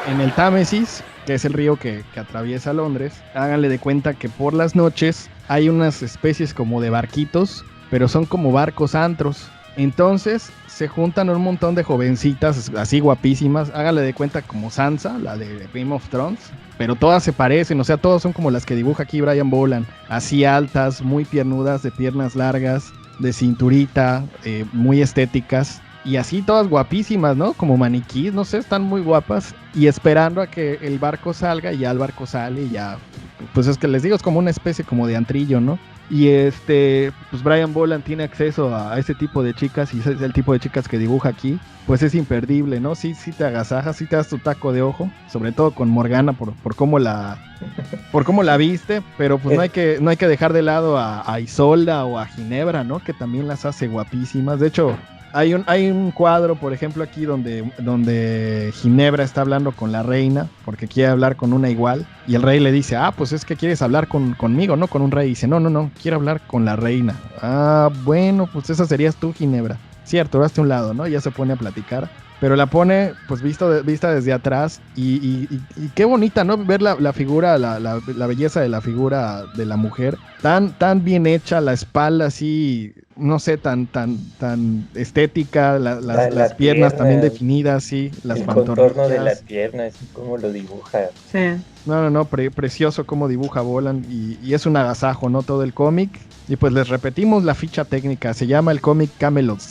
En el Támesis, que es el río que atraviesa Londres, háganle de cuenta que por las noches hay unas especies como de barquitos, pero son como barcos antros. Entonces se juntan un montón de jovencitas así guapísimas. Háganle de cuenta como Sansa, la de Game of Thrones. Pero todas se parecen, o sea, todas son como las que dibuja aquí Brian Boland. Así altas, muy piernudas, de piernas largas, de cinturita, muy estéticas y así todas guapísimas, ¿no? Como maniquís, no sé, están muy guapas y esperando a que el barco salga y ya el barco sale y ya, pues es que les digo, es como una especie como de antrillo, ¿no? Y pues Brian Boland tiene acceso a ese tipo de chicas y ese es el tipo de chicas que dibuja aquí, pues es imperdible, ¿no? Sí te agasajas, sí te das tu taco de ojo, sobre todo con Morgana por cómo la viste, pero pues no hay que dejar de lado a Isolda o a Ginebra, ¿no? Que también las hace guapísimas. De hecho, hay un cuadro, por ejemplo, aquí donde Ginebra está hablando con la reina, porque quiere hablar con una igual, y el rey le dice, pues es que quieres hablar conmigo, ¿no? Con un rey. Y dice, no, quiero hablar con la reina. Bueno, pues esa serías tú, Ginebra. Cierto, hazte un lado, ¿no? Ya se pone a platicar. Pero la pone, pues, vista desde atrás. Y qué bonita, ¿no? Ver la figura, la belleza de la figura de la mujer. Tan bien hecha, la espalda así, no sé, tan estética. Las piernas también definidas, sí. Las pantorrillas. El contorno de las piernas, cómo lo dibuja. Sí. No, precioso cómo dibuja Boland. Y es un agasajo, ¿no? Todo el cómic. Y pues les repetimos la ficha técnica. Se llama el cómic Camelot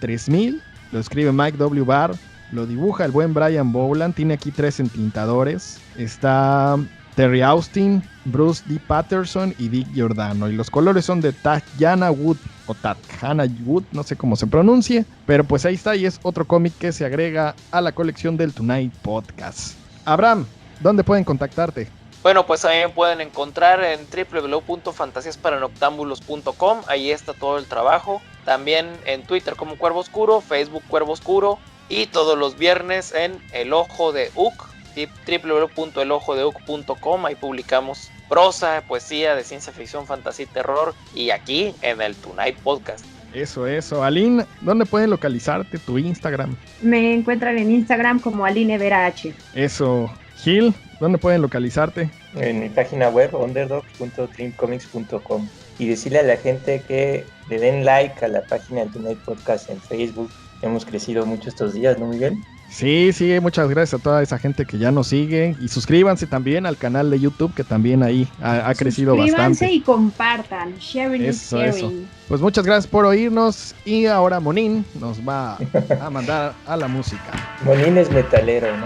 3000. Lo escribe Mike W. Barr, lo dibuja el buen Brian Boland, tiene aquí 3 entintadores, está Terry Austin, Bruce D. Patterson y Dick Giordano, y los colores son de Tatjana Wood, o Tatjana Wood, no sé cómo se pronuncie, pero pues ahí está, y es otro cómic que se agrega a la colección del Tonight Podcast. Abraham, ¿dónde pueden contactarte? Bueno, pues también pueden encontrar en www.fantasiasparanoctámbulos.com, ahí está todo el trabajo. También en Twitter como Cuervo Oscuro, Facebook Cuervo Oscuro y todos los viernes en El Ojo de Uc, www.elojodeuc.com, ahí publicamos prosa, poesía de ciencia ficción, fantasía y terror y aquí en el Tonight Podcast. Eso. Aline, ¿dónde pueden localizarte? Tu Instagram. Me encuentran en Instagram como Aline Vera H. Eso. Gil, ¿dónde pueden localizarte? En mi página web, underdog.dreamcomics.com. Y decirle a la gente que le den like a la página del Tonight Podcast en Facebook. Hemos crecido mucho estos días, ¿no, Miguel? Sí, muchas gracias a toda esa gente que ya nos sigue. Y suscríbanse también al canal de YouTube, que también ahí ha crecido bastante. Suscríbanse y compartan. Sharing is caring. Eso. Pues muchas gracias por oírnos. Y ahora Monín nos va a mandar a la música. Monín es metalero, ¿no?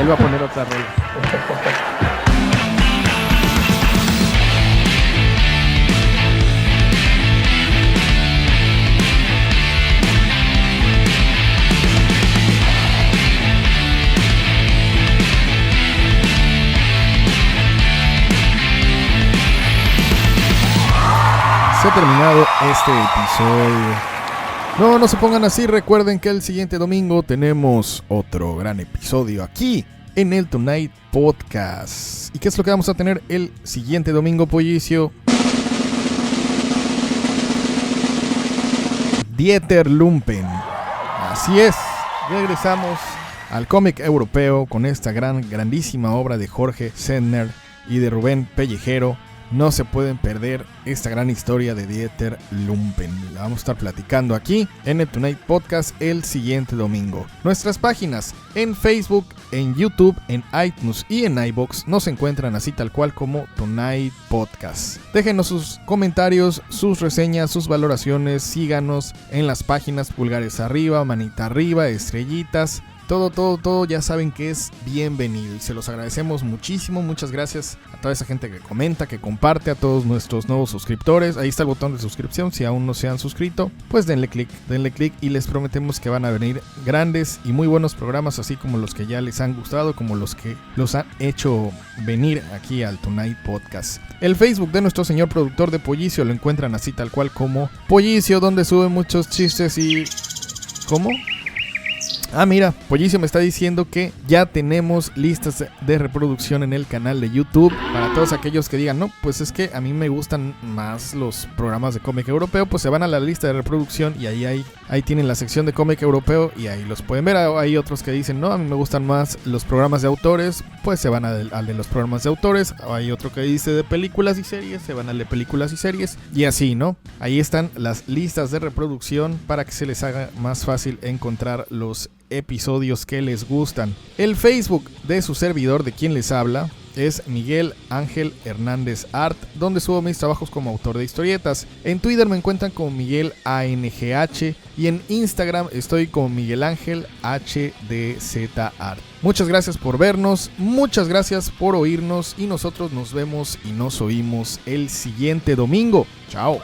Él va a poner otra rola. terminado este episodio. No se pongan así, recuerden que el siguiente domingo tenemos otro gran episodio aquí en el Tonight Podcast. ¿Y qué es lo que vamos a tener el siguiente domingo, Pollicio? Dieter Lumpen. Así es, regresamos al cómic europeo con esta grandísima obra de Jorge Sendner y de Rubén Pellejero. No se pueden perder esta gran historia de Dieter Lumpen. La vamos a estar platicando aquí en el Tonight Podcast el siguiente domingo. Nuestras páginas en Facebook, en YouTube, en iTunes y en iVoox nos encuentran así tal cual como Tonight Podcast. Déjenos sus comentarios, sus reseñas, sus valoraciones. Síganos en las páginas, pulgares arriba, manita arriba, estrellitas. Todo ya saben que es bienvenido y se los agradecemos muchísimo. Muchas gracias a toda esa gente que comenta, que comparte, a todos nuestros nuevos suscriptores. Ahí está el botón de suscripción. Si aún no se han suscrito, pues denle click y les prometemos que van a venir grandes y muy buenos programas, así como los que ya les han gustado, como los que los han hecho venir aquí al Tonight Podcast. El Facebook de nuestro señor productor de Pollicio lo encuentran así tal cual como Pollicio, donde sube muchos chistes y... ¿Cómo? Mira, Pollicio me está diciendo que ya tenemos listas de reproducción en el canal de YouTube. Para todos aquellos que digan, no, pues es que a mí me gustan más los programas de cómic europeo, pues se van a la lista de reproducción y ahí tienen la sección de cómic europeo y ahí los pueden ver. Hay otros que dicen, no, a mí me gustan más los programas de autores, pues se van al de los programas de autores. Hay otro que dice de películas y series, se van al de películas y series y así, ¿no? Ahí están las listas de reproducción para que se les haga más fácil encontrar los episodios que les gustan. El Facebook de su servidor, de quien les habla, es Miguel Ángel Hernández Art, donde subo mis trabajos como autor de historietas. En Twitter me encuentran como Miguel ANGH y en Instagram estoy como Miguel Ángel HDZ Art. Muchas gracias por vernos, muchas gracias por oírnos y nosotros nos vemos y nos oímos el siguiente domingo. Chao.